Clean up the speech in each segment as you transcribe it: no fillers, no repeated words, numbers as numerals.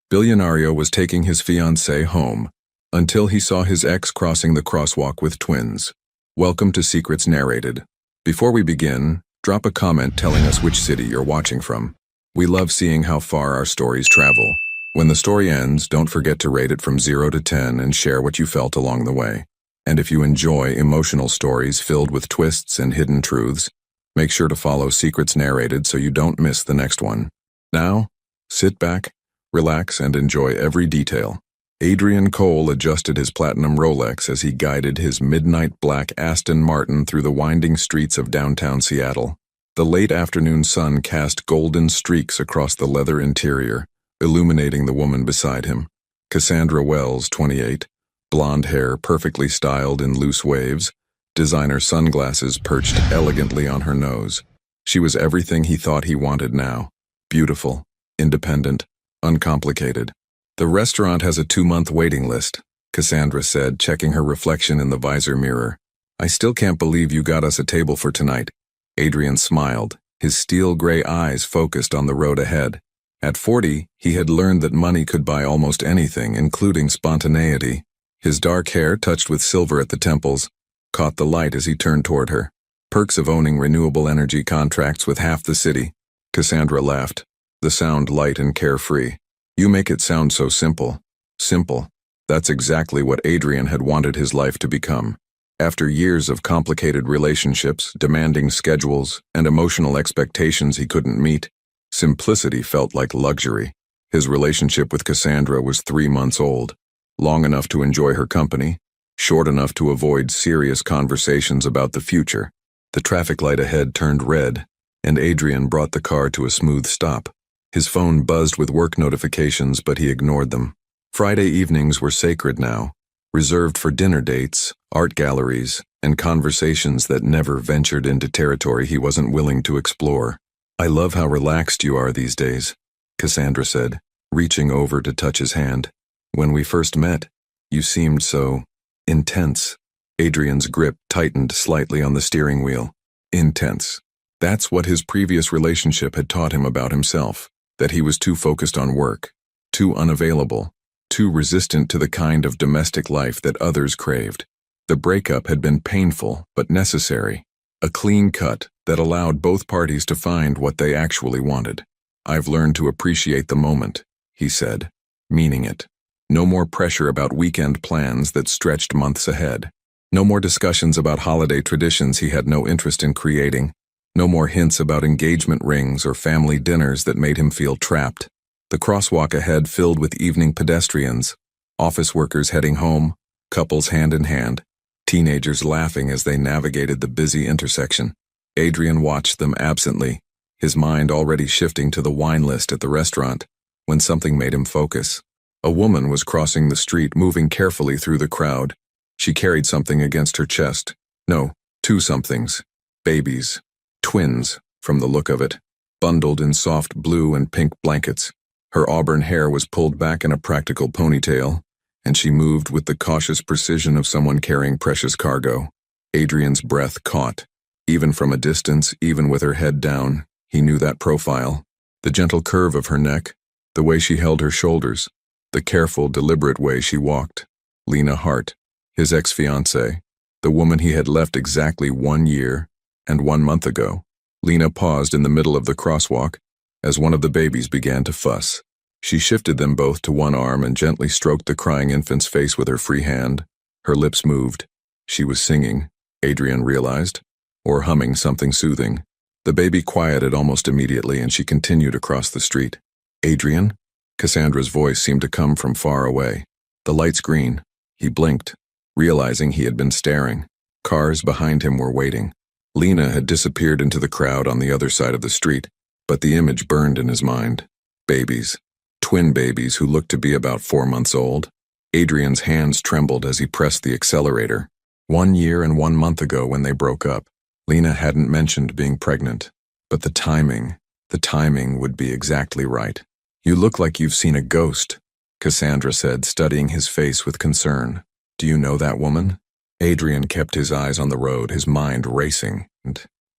Billionaire was taking his fiancée home until he saw his ex crossing the crosswalk with twins. Welcome to Secrets Narrated. Before we begin, drop a comment telling us which city you're watching from. We love seeing how far our stories travel. When the story ends, don't forget to rate it from 0 to 10 and share what you felt along the way. And if you enjoy emotional stories filled with twists and hidden truths, make sure to follow Secrets Narrated so you don't miss the next one. Now, sit back, relax, and enjoy every detail. Adrian Cole adjusted his platinum Rolex as he guided his midnight black Aston Martin through the winding streets of downtown Seattle. The late afternoon sun cast golden streaks across the leather interior, illuminating the woman beside him. Cassandra Wells, 28, blonde hair perfectly styled in loose waves, designer sunglasses perched elegantly on her nose. She was everything he thought he wanted now. Beautiful, independent, uncomplicated. The restaurant has a 2-month waiting list, Cassandra said, checking her reflection in the visor mirror. I still can't believe you got us a table for tonight. Adrian smiled, his steel-gray eyes focused on the road ahead. At 40, he had learned that money could buy almost anything, including spontaneity. His dark hair, touched with silver at the temples, caught the light as he turned toward her. Perks of owning renewable energy contracts with half the city. Cassandra laughed, the sound light and carefree. You make it sound so simple. Simple. That's exactly what Adrian had wanted his life to become. After years of complicated relationships, demanding schedules, and emotional expectations he couldn't meet, simplicity felt like luxury. His relationship with Cassandra was 3 months old, long enough to enjoy her company, short enough to avoid serious conversations about the future. The traffic light ahead turned red, and Adrian brought the car to a smooth stop. His phone buzzed with work notifications, but he ignored them. Friday evenings were sacred now, reserved for dinner dates, art galleries, and conversations that never ventured into territory he wasn't willing to explore. I love how relaxed you are these days, Cassandra said, reaching over to touch his hand. When we first met, you seemed so intense. Adrian's grip tightened slightly on the steering wheel. Intense. That's what his previous relationship had taught him about himself, that he was too focused on work, too unavailable, too resistant to the kind of domestic life that others craved. The breakup had been painful but necessary, a clean cut that allowed both parties to find what they actually wanted. I've learned to appreciate the moment, he said, meaning it. No more pressure about weekend plans that stretched months ahead. No more discussions about holiday traditions he had no interest in creating. No more hints about engagement rings or family dinners that made him feel trapped. The crosswalk ahead filled with evening pedestrians, office workers heading home, couples hand in hand, teenagers laughing as they navigated the busy intersection. Adrian watched them absently, his mind already shifting to the wine list at the restaurant, when something made him focus. A woman was crossing the street, moving carefully through the crowd. She carried something against her chest. No, 2 somethings. Babies. Twins, from the look of it, bundled in soft blue and pink blankets. Her auburn hair was pulled back in a practical ponytail, and she moved with the cautious precision of someone carrying precious cargo. Adrian's breath caught. Even from a distance, even with her head down, he knew that profile. The gentle curve of her neck, the way she held her shoulders, the careful, deliberate way she walked. Lena Hart, his ex-fiancée, the woman he had left exactly 1 year and 1 month ago. Lena paused in the middle of the crosswalk as one of the babies began to fuss. She shifted them both to one arm and gently stroked the crying infant's face with her free hand. Her lips moved. She was singing, Adrian realized, or humming something soothing. The baby quieted almost immediately and she continued across the street. Adrian? Cassandra's voice seemed to come from far away. The light's green. He blinked, realizing he had been staring. Cars behind him were waiting. Lena had disappeared into the crowd on the other side of the street, but the image burned in his mind. Babies. Twin babies who looked to be about 4 months old. Adrian's hands trembled as he pressed the accelerator. 1 year and 1 month ago when they broke up, Lena hadn't mentioned being pregnant, but the timing would be exactly right. You look like you've seen a ghost, Cassandra said, studying his face with concern. Do you know that woman? Adrian kept his eyes on the road, his mind racing.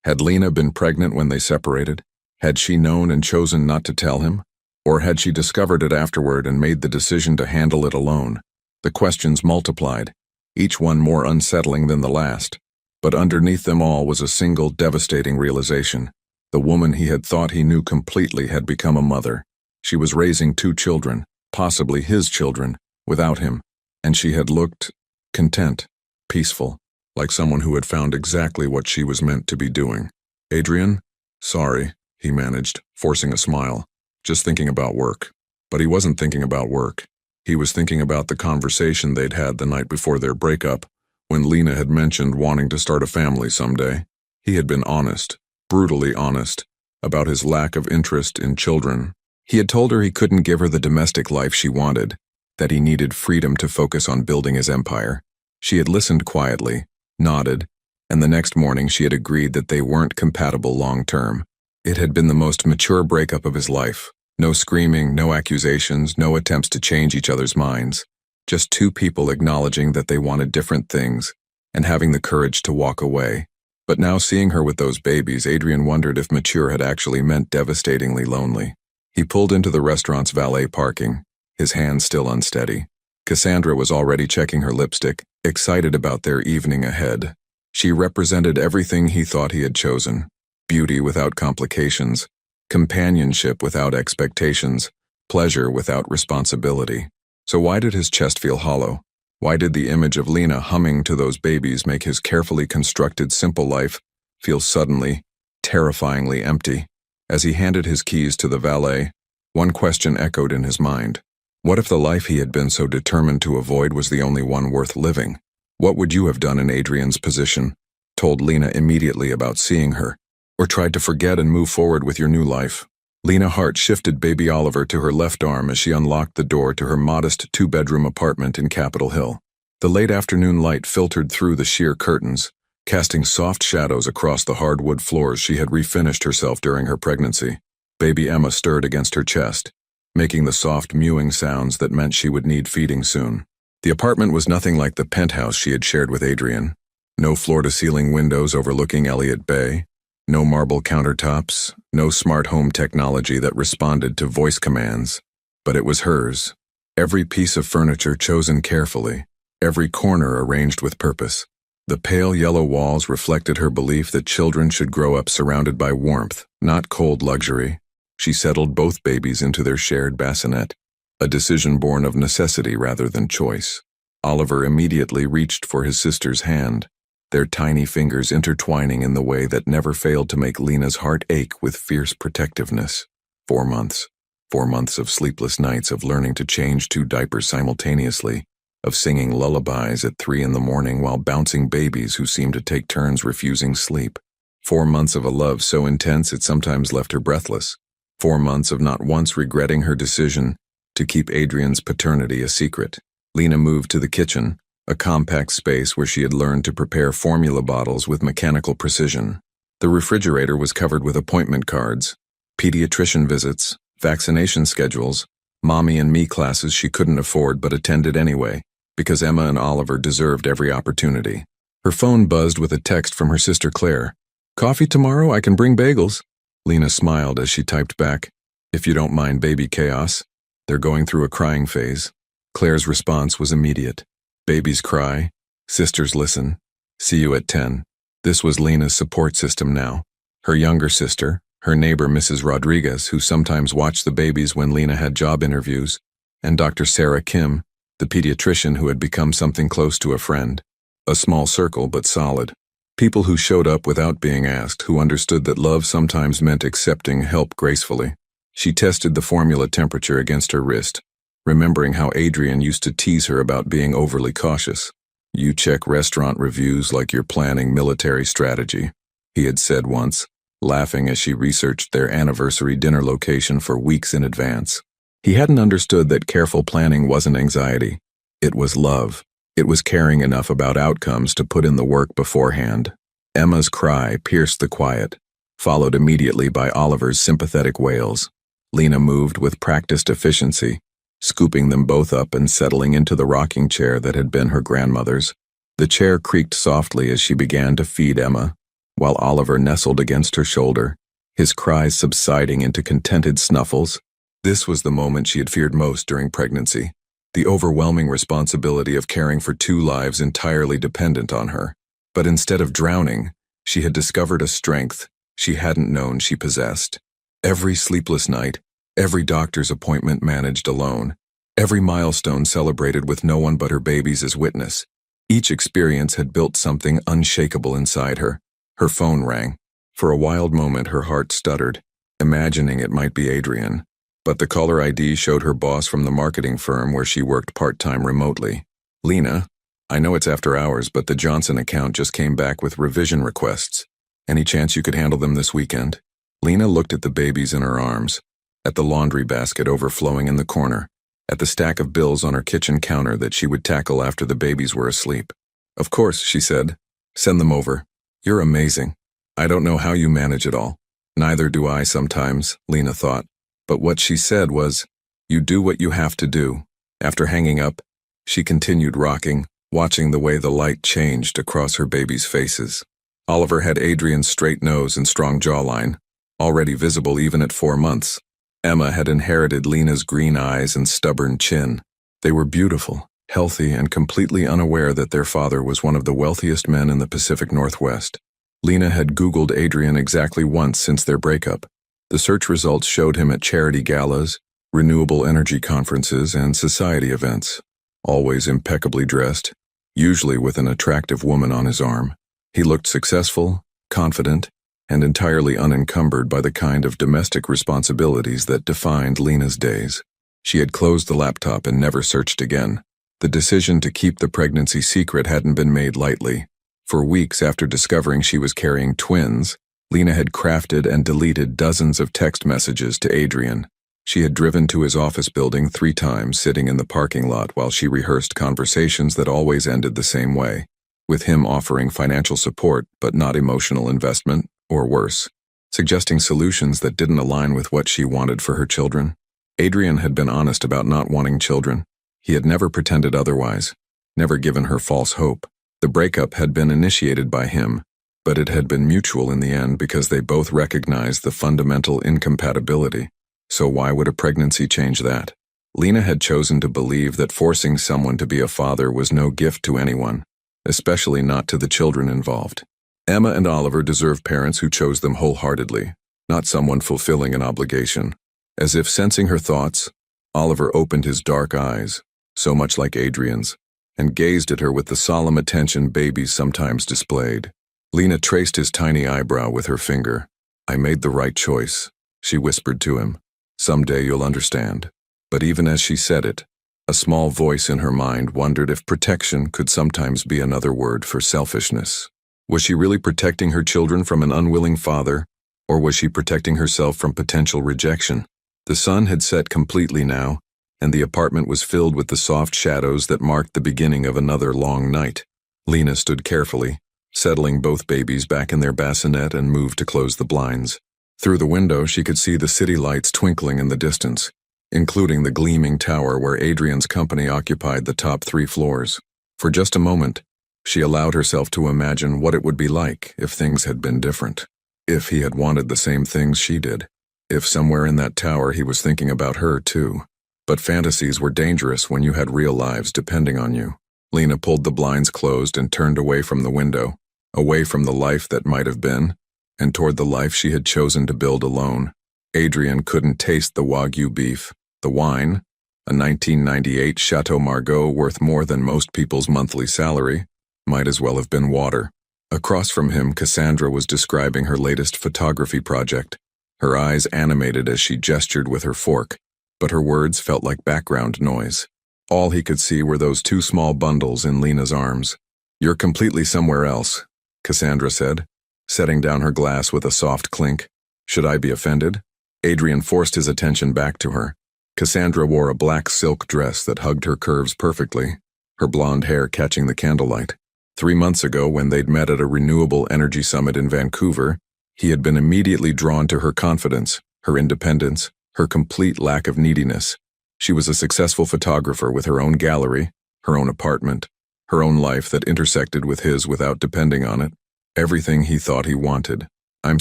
Had Lena been pregnant when they separated? Had she known and chosen not to tell him? Or had she discovered it afterward and made the decision to handle it alone? The questions multiplied, each one more unsettling than the last. But underneath them all was a single devastating realization. The woman he had thought he knew completely had become a mother. She was raising 2 children, possibly his children, without him, and she had looked content, peaceful, like someone who had found exactly what she was meant to be doing. "Adrian? Sorry," he managed, forcing a smile. "Just thinking about work." But he wasn't thinking about work. He was thinking about the conversation they'd had the night before their breakup, when Lena had mentioned wanting to start a family someday. He had been honest, brutally honest, about his lack of interest in children. He had told her he couldn't give her the domestic life she wanted, that he needed freedom to focus on building his empire. She had listened quietly, nodded, and the next morning she had agreed that they weren't compatible long-term. It had been the most mature breakup of his life. No screaming, no accusations, no attempts to change each other's minds. Just 2 people acknowledging that they wanted different things and having the courage to walk away. But now seeing her with those babies, Adrian wondered if mature had actually meant devastatingly lonely. He pulled into the restaurant's valet parking, his hands still unsteady. Cassandra was already checking her lipstick, excited about their evening ahead. She represented everything he thought he had chosen: beauty without complications, companionship without expectations, pleasure without responsibility. So why did his chest feel hollow? Why did the image of Lena humming to those babies make his carefully constructed simple life feel suddenly, terrifyingly empty? As he handed his keys to the valet, one question echoed in his mind. What if the life he had been so determined to avoid was the only one worth living? What would you have done in Adrian's position? Told Lena immediately about seeing her? Or tried to forget and move forward with your new life? Lena Hart shifted baby Oliver to her left arm as she unlocked the door to her modest 2-bedroom apartment in Capitol Hill. The late afternoon light filtered through the sheer curtains, casting soft shadows across the hardwood floors she had refinished herself during her pregnancy. Baby Emma stirred against her chest, making the soft mewing sounds that meant she would need feeding soon. The apartment was nothing like the penthouse she had shared with Adrian. No floor-to-ceiling windows overlooking Elliott Bay. No marble countertops, no smart home technology that responded to voice commands. But it was hers. Every piece of furniture chosen carefully, every corner arranged with purpose. The pale yellow walls reflected her belief that children should grow up surrounded by warmth, not cold luxury. She settled both babies into their shared bassinet, a decision born of necessity rather than choice. Oliver immediately reached for his sister's hand, their tiny fingers intertwining in the way that never failed to make Lena's heart ache with fierce protectiveness. 4 months. 4 months of sleepless nights, of learning to change 2 diapers simultaneously, of singing lullabies at 3 in the morning while bouncing babies who seemed to take turns refusing sleep. 4 months of a love so intense it sometimes left her breathless. 4 months of not once regretting her decision to keep Adrian's paternity a secret. Lena moved to the kitchen, a compact space where she had learned to prepare formula bottles with mechanical precision. The refrigerator was covered with appointment cards, pediatrician visits, vaccination schedules, mommy and me classes she couldn't afford but attended anyway, because Emma and Oliver deserved every opportunity. Her phone buzzed with a text from her sister Claire. "Coffee tomorrow? I can bring bagels." Lena smiled as she typed back, "If you don't mind baby chaos. They're going through a crying phase." Claire's response was immediate. "Babies cry, sisters listen. See you at 10. This was Lena's support system now. Her younger sister, her neighbor Mrs. Rodriguez, who sometimes watched the babies when Lena had job interviews, and Dr. Sarah Kim, the pediatrician who had become something close to a friend. A small circle, but solid. People who showed up without being asked, who understood that love sometimes meant accepting help gracefully. She tested the formula temperature against her wrist, remembering how Adrian used to tease her about being overly cautious. "You check restaurant reviews like you're planning military strategy," he had said once, laughing as she researched their anniversary dinner location for weeks in advance. He hadn't understood that careful planning wasn't anxiety. It was love. It was caring enough about outcomes to put in the work beforehand. Emma's cry pierced the quiet, followed immediately by Oliver's sympathetic wails. Lena moved with practiced efficiency, scooping them both up and settling into the rocking chair that had been her grandmother's. The chair creaked softly as she began to feed Emma, while Oliver nestled against her shoulder, his cries subsiding into contented snuffles. This was the moment she had feared most during pregnancy, the overwhelming responsibility of caring for two lives entirely dependent on her. But instead of drowning, she had discovered a strength she hadn't known she possessed. Every sleepless night, every doctor's appointment managed alone, every milestone celebrated with no one but her babies as witness. Each experience had built something unshakable inside her. Her phone rang. For a wild moment her heart stuttered, imagining it might be Adrian. But the caller ID showed her boss from the marketing firm where she worked part-time remotely. "Lena, I know it's after hours, but the Johnson account just came back with revision requests. Any chance you could handle them this weekend?" Lena looked at the babies in her arms, at the laundry basket overflowing in the corner, at the stack of bills on her kitchen counter that she would tackle after the babies were asleep. "Of course," she said. "Send them over. You're amazing. I don't know how you manage it all." "Neither do I sometimes," Lena thought. But what she said was, "You do what you have to do." After hanging up, she continued rocking, watching the way the light changed across her babies' faces. Oliver had Adrian's straight nose and strong jawline, already visible even at 4 months. Emma had inherited Lena's green eyes and stubborn chin. They were beautiful, healthy, and completely unaware that their father was one of the wealthiest men in the Pacific Northwest. Lena had Googled Adrian exactly once since their breakup. The search results showed him at charity galas, renewable energy conferences, and society events, always impeccably dressed, usually with an attractive woman on his arm. He looked successful, confident, and entirely unencumbered by the kind of domestic responsibilities that defined Lena's days. She had closed the laptop and never searched again. The decision to keep the pregnancy secret hadn't been made lightly. For weeks after discovering she was carrying twins, Lena had crafted and deleted dozens of text messages to Adrian. She had driven to his office building 3 times, sitting in the parking lot while she rehearsed conversations that always ended the same way, with him offering financial support but not emotional investment, or worse, suggesting solutions that didn't align with what she wanted for her children. Adrian had been honest about not wanting children. He had never pretended otherwise, never given her false hope. The breakup had been initiated by him, but it had been mutual in the end because they both recognized the fundamental incompatibility. So why would a pregnancy change that? Lena had chosen to believe that forcing someone to be a father was no gift to anyone, especially not to the children involved. Emma and Oliver deserved parents who chose them wholeheartedly, not someone fulfilling an obligation. As if sensing her thoughts, Oliver opened his dark eyes, so much like Adrian's, and gazed at her with the solemn attention babies sometimes displayed. Lena traced his tiny eyebrow with her finger. "I made the right choice," she whispered to him. "Someday you'll understand." But even as she said it, a small voice in her mind wondered if protection could sometimes be another word for selfishness. Was she really protecting her children from an unwilling father, or was she protecting herself from potential rejection? The sun had set completely now, and the apartment was filled with the soft shadows that marked the beginning of another long night. Lena stood carefully, settling both babies back in their bassinet, and moved to close the blinds. Through the window she could see the city lights twinkling in the distance, including the gleaming tower where Adrian's company occupied the top 3 floors. For just a moment, she allowed herself to imagine what it would be like if things had been different. If he had wanted the same things she did. If somewhere in that tower he was thinking about her too. But fantasies were dangerous when you had real lives depending on you. Lena pulled the blinds closed and turned away from the window, away from the life that might have been, and toward the life she had chosen to build alone. Adrian couldn't taste the Wagyu beef, the wine, a 1998 Chateau Margaux worth more than most people's monthly salary, might as well have been water. Across from him, Cassandra was describing her latest photography project, her eyes animated as she gestured with her fork, but her words felt like background noise. All he could see were those 2 small bundles in Lena's arms. "You're completely somewhere else," Cassandra said, setting down her glass with a soft clink. "Should I be offended?" Adrian forced his attention back to her. Cassandra wore a black silk dress that hugged her curves perfectly, her blonde hair catching the candlelight. 3 months ago, when they'd met at a renewable energy summit in Vancouver, he had been immediately drawn to her confidence, her independence, her complete lack of neediness. She was a successful photographer with her own gallery, her own apartment, her own life that intersected with his without depending on it. Everything he thought he wanted. "I'm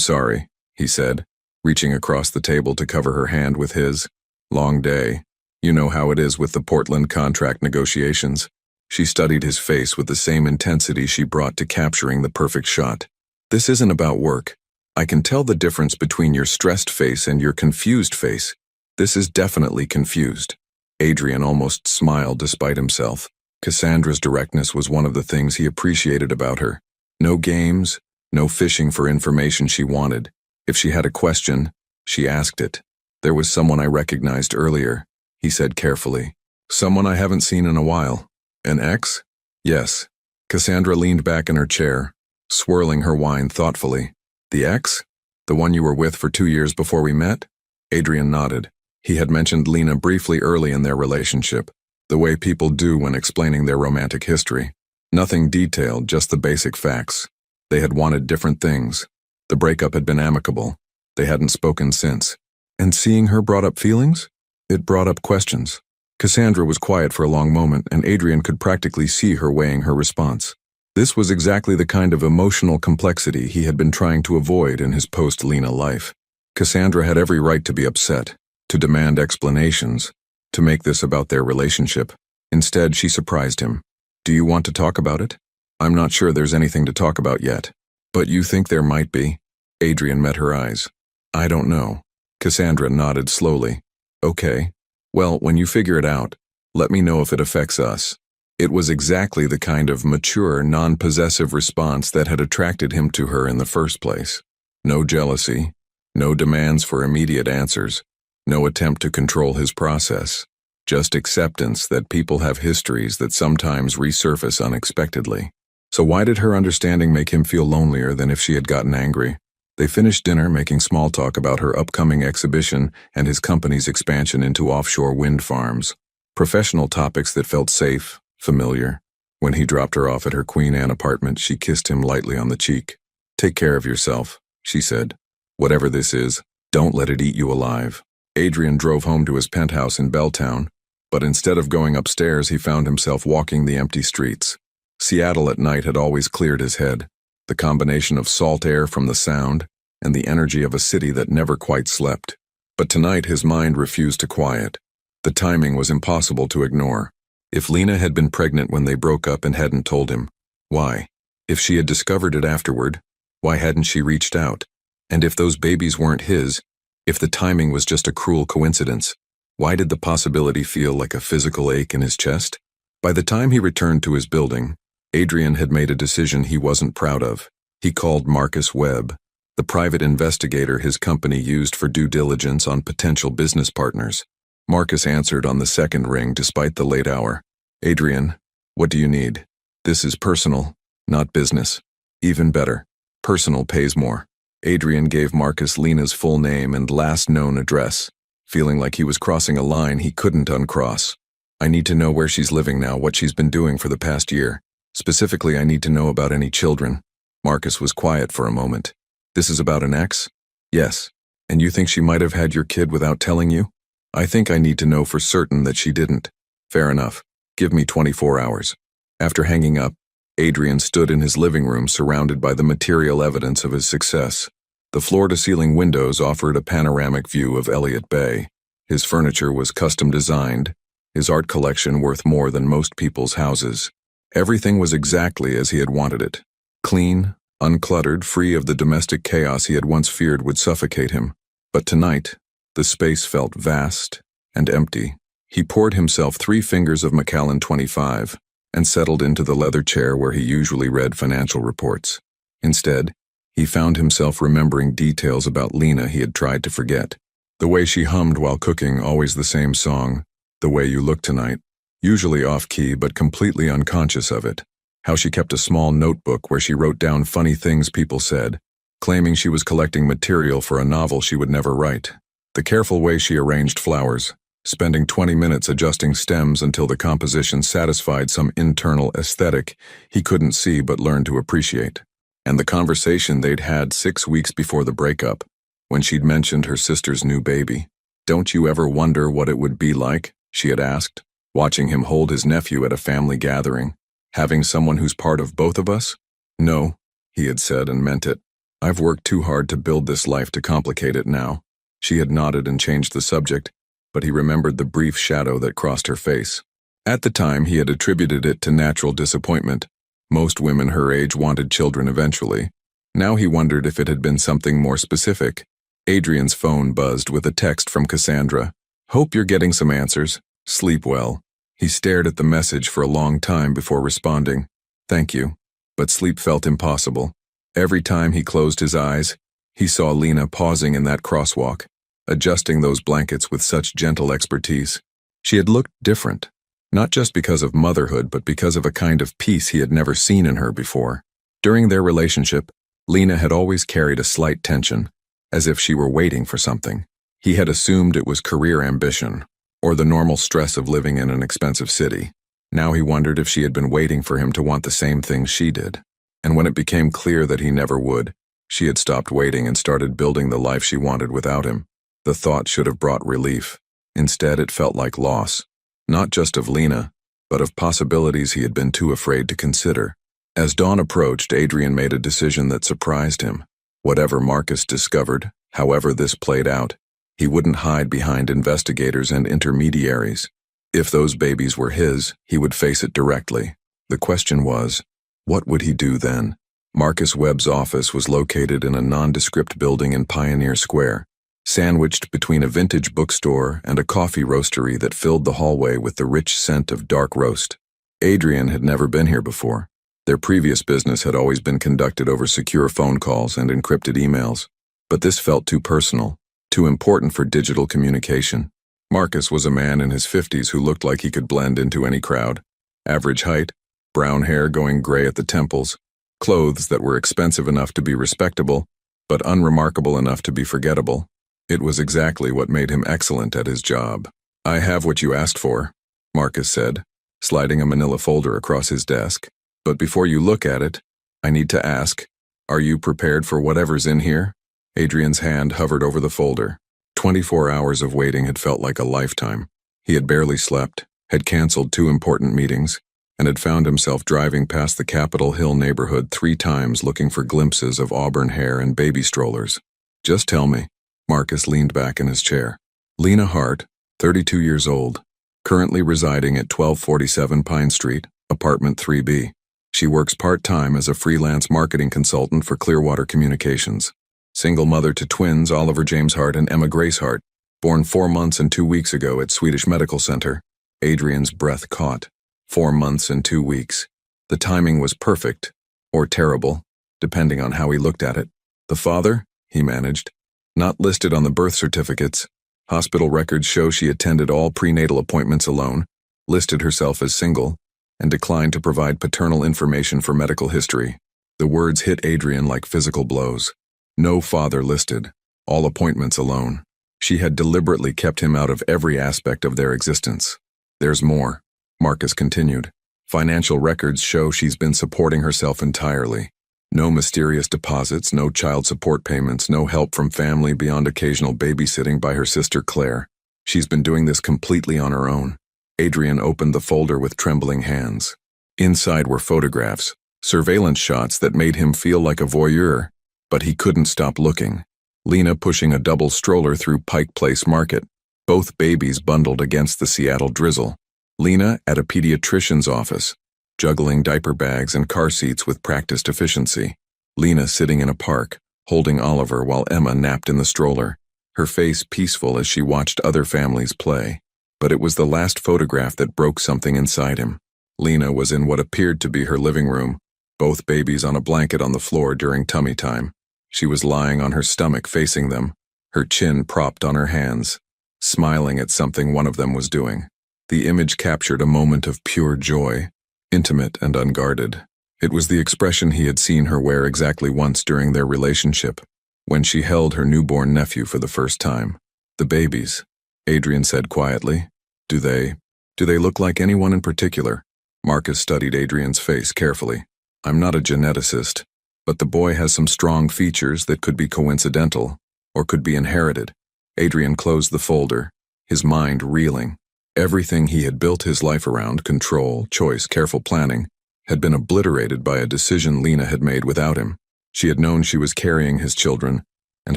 sorry," he said, reaching across the table to cover her hand with his. Long day. You know how it is with the Portland contract negotiations. She studied his face with the same intensity she brought to capturing the perfect shot. This isn't about work. I can tell the difference between your stressed face and your confused face. This is definitely confused. Adrian almost smiled despite himself. Cassandra's directness was one of the things he appreciated about her. No games, no fishing for information she wanted. If she had a question, she asked it. There was someone I recognized earlier, he said carefully. Someone I haven't seen in a while. An ex? Yes. Cassandra leaned back in her chair, swirling her wine thoughtfully. The ex? The one you were with for 2 years before we met? Adrian nodded. He had mentioned Lena briefly early in their relationship, the way people do when explaining their romantic history. Nothing detailed, just the basic facts. They had wanted different things. The breakup had been amicable. They hadn't spoken since. And seeing her brought up feelings? It brought up questions. Cassandra was quiet for a long moment, and Adrian could practically see her weighing her response. This was exactly the kind of emotional complexity he had been trying to avoid in his post-Lena life. Cassandra had every right to be upset, to demand explanations, to make this about their relationship. Instead, she surprised him. Do you want to talk about it? I'm not sure there's anything to talk about yet. But you think there might be? Adrian met her eyes. I don't know. Cassandra nodded slowly. Okay. Well, when you figure it out, let me know if it affects us. It was exactly the kind of mature, non-possessive response that had attracted him to her in the first place. No jealousy, no demands for immediate answers, no attempt to control his process. Just acceptance that people have histories that sometimes resurface unexpectedly. So why did her understanding make him feel lonelier than if she had gotten angry? They finished dinner making small talk about her upcoming exhibition and his company's expansion into offshore wind farms. Professional topics that felt safe, familiar. When he dropped her off at her Queen Anne apartment, she kissed him lightly on the cheek. Take care of yourself, she said. Whatever this is, don't let it eat you alive. Adrian drove home to his penthouse in Belltown, but instead of going upstairs, he found himself walking the empty streets. Seattle at night had always cleared his head. The combination of salt air from the sound and the energy of a city that never quite slept. But tonight his mind refused to quiet. The timing was impossible to ignore. If Lena had been pregnant when they broke up and hadn't told him, why? If she had discovered it afterward, why hadn't she reached out? And if those babies weren't his, if the timing was just a cruel coincidence, why did the possibility feel like a physical ache in his chest? By the time he returned to his building, Adrian had made a decision he wasn't proud of. He called Marcus Webb, the private investigator his company used for due diligence on potential business partners. Marcus answered on the second ring despite the late hour. Adrian, what do you need? This is personal, not business. Even better, personal pays more. Adrian gave Marcus Lena's full name and last known address, feeling like he was crossing a line he couldn't uncross. I need to know where she's living now, what she's been doing for the past year. Specifically, I need to know about any children. Marcus was quiet for a moment. This is about an ex? Yes. And you think she might have had your kid without telling you? I think I need to know for certain that she didn't. Fair enough. Give me 24 hours. After hanging up, Adrian stood in his living room surrounded by the material evidence of his success. The floor-to-ceiling windows offered a panoramic view of Elliott Bay. His furniture was custom designed, his art collection worth more than most people's houses. Everything was exactly as he had wanted it. Clean, uncluttered, free of the domestic chaos he had once feared would suffocate him. But tonight, the space felt vast and empty. He poured himself 3 fingers of Macallan 25 and settled into the leather chair where he usually read financial reports. Instead, he found himself remembering details about Lena he had tried to forget. The way she hummed while cooking, always the same song, The Way You Look Tonight, usually off-key but completely unconscious of it. How she kept a small notebook where she wrote down funny things people said, claiming she was collecting material for a novel she would never write. The careful way she arranged flowers, spending 20 minutes adjusting stems until the composition satisfied some internal aesthetic he couldn't see but learned to appreciate. And the conversation they'd had 6 weeks before the breakup, when she'd mentioned her sister's new baby. Don't you ever wonder what it would be like, she had asked, watching him hold his nephew at a family gathering, having someone who's part of both of us? No, he had said and meant it. I've worked too hard to build this life to complicate it now. She had nodded and changed the subject. but he remembered the brief shadow that crossed her face. At the time, he had attributed it to natural disappointment. Most women her age wanted children eventually. Now he wondered if it had been something more specific. Adrian's phone buzzed with a text from Cassandra. "Hope you're getting some answers. Sleep well." He stared at the message for a long time before responding, "Thank you." But sleep felt impossible. Every time he closed his eyes, he saw Lena pausing in that crosswalk, adjusting those blankets with such gentle expertise. She had looked different, not just because of motherhood, but because of a kind of peace he had never seen in her before. During their relationship, Lena had always carried a slight tension, as if she were waiting for something. He had assumed it was career ambition, or the normal stress of living in an expensive city. Now he wondered if she had been waiting for him to want the same things she did. And when it became clear that he never would, she had stopped waiting and started building the life she wanted without him. The thought should have brought relief. Instead, it felt like loss. Not just of Lena, but of possibilities he had been too afraid to consider. As dawn approached, Adrian made a decision that surprised him. Whatever Marcus discovered, however this played out, he wouldn't hide behind investigators and intermediaries. If those babies were his, he would face it directly. The question was, what would he do then? Marcus Webb's office was located in a nondescript building in Pioneer Square, sandwiched between a vintage bookstore and a coffee roastery that filled the hallway with the rich scent of dark roast. Adrian had never been here before. Their previous business had always been conducted over secure phone calls and encrypted emails. But this felt too personal, too important for digital communication. Marcus was a man in his 50s who looked like he could blend into any crowd. Average height, brown hair going gray at the temples, clothes that were expensive enough to be respectable, but unremarkable enough to be forgettable. It was exactly what made him excellent at his job. "I have what you asked for," Marcus said, sliding a manila folder across his desk. "But before you look at it, I need to ask, are you prepared for whatever's in here?" Adrian's hand hovered over the folder. 24 hours of waiting had felt like a lifetime. He had barely slept, had canceled 2 important meetings, and had found himself driving past the Capitol Hill neighborhood 3 times looking for glimpses of auburn hair and baby strollers. "Just tell me." Marcus leaned back in his chair. "Lena Hart, 32 years old, currently residing at 1247 Pine Street, apartment 3B. She works part-time as a freelance marketing consultant for Clearwater Communications. Single mother to twins Oliver James Hart and Emma Grace Hart, born 4 months and 2 weeks ago at Swedish Medical Center." Adrian's breath caught. 4 months and 2 weeks. The timing was perfect, or terrible, depending on how he looked at it. "The father?" he managed. "Not listed on the birth certificates. Hospital records show she attended all prenatal appointments alone, listed herself as single, and declined to provide paternal information for medical history." The words hit Adrian like physical blows. No father listed, all appointments alone. She had deliberately kept him out of every aspect of their existence. "There's more," Marcus continued. "Financial records show she's been supporting herself entirely. No mysterious deposits, no child support payments, no help from family beyond occasional babysitting by her sister Claire. She's been doing this completely on her own." Adrian opened the folder with trembling hands. Inside were photographs, surveillance shots that made him feel like a voyeur, but he couldn't stop looking. Lena pushing a double stroller through Pike Place Market, both babies bundled against the Seattle drizzle. Lena at a pediatrician's office, juggling diaper bags and car seats with practiced efficiency. Lena sitting in a park, holding Oliver while Emma napped in the stroller, her face peaceful as she watched other families play. But it was the last photograph that broke something inside him. Lena was in what appeared to be her living room, both babies on a blanket on the floor during tummy time. She was lying on her stomach facing them, her chin propped on her hands, smiling at something one of them was doing. The image captured a moment of pure joy, intimate and unguarded. It was the expression he had seen her wear exactly once during their relationship, when she held her newborn nephew for the first time. "The babies," Adrian said quietly. Do they look like anyone in particular?" Marcus studied Adrian's face carefully. "I'm not a geneticist, but the boy has some strong features that could be coincidental, or could be inherited." Adrian closed the folder, his mind reeling. Everything he had built his life around, control, choice, careful planning, had been obliterated by a decision Lena had made without him. She had known she was carrying his children, and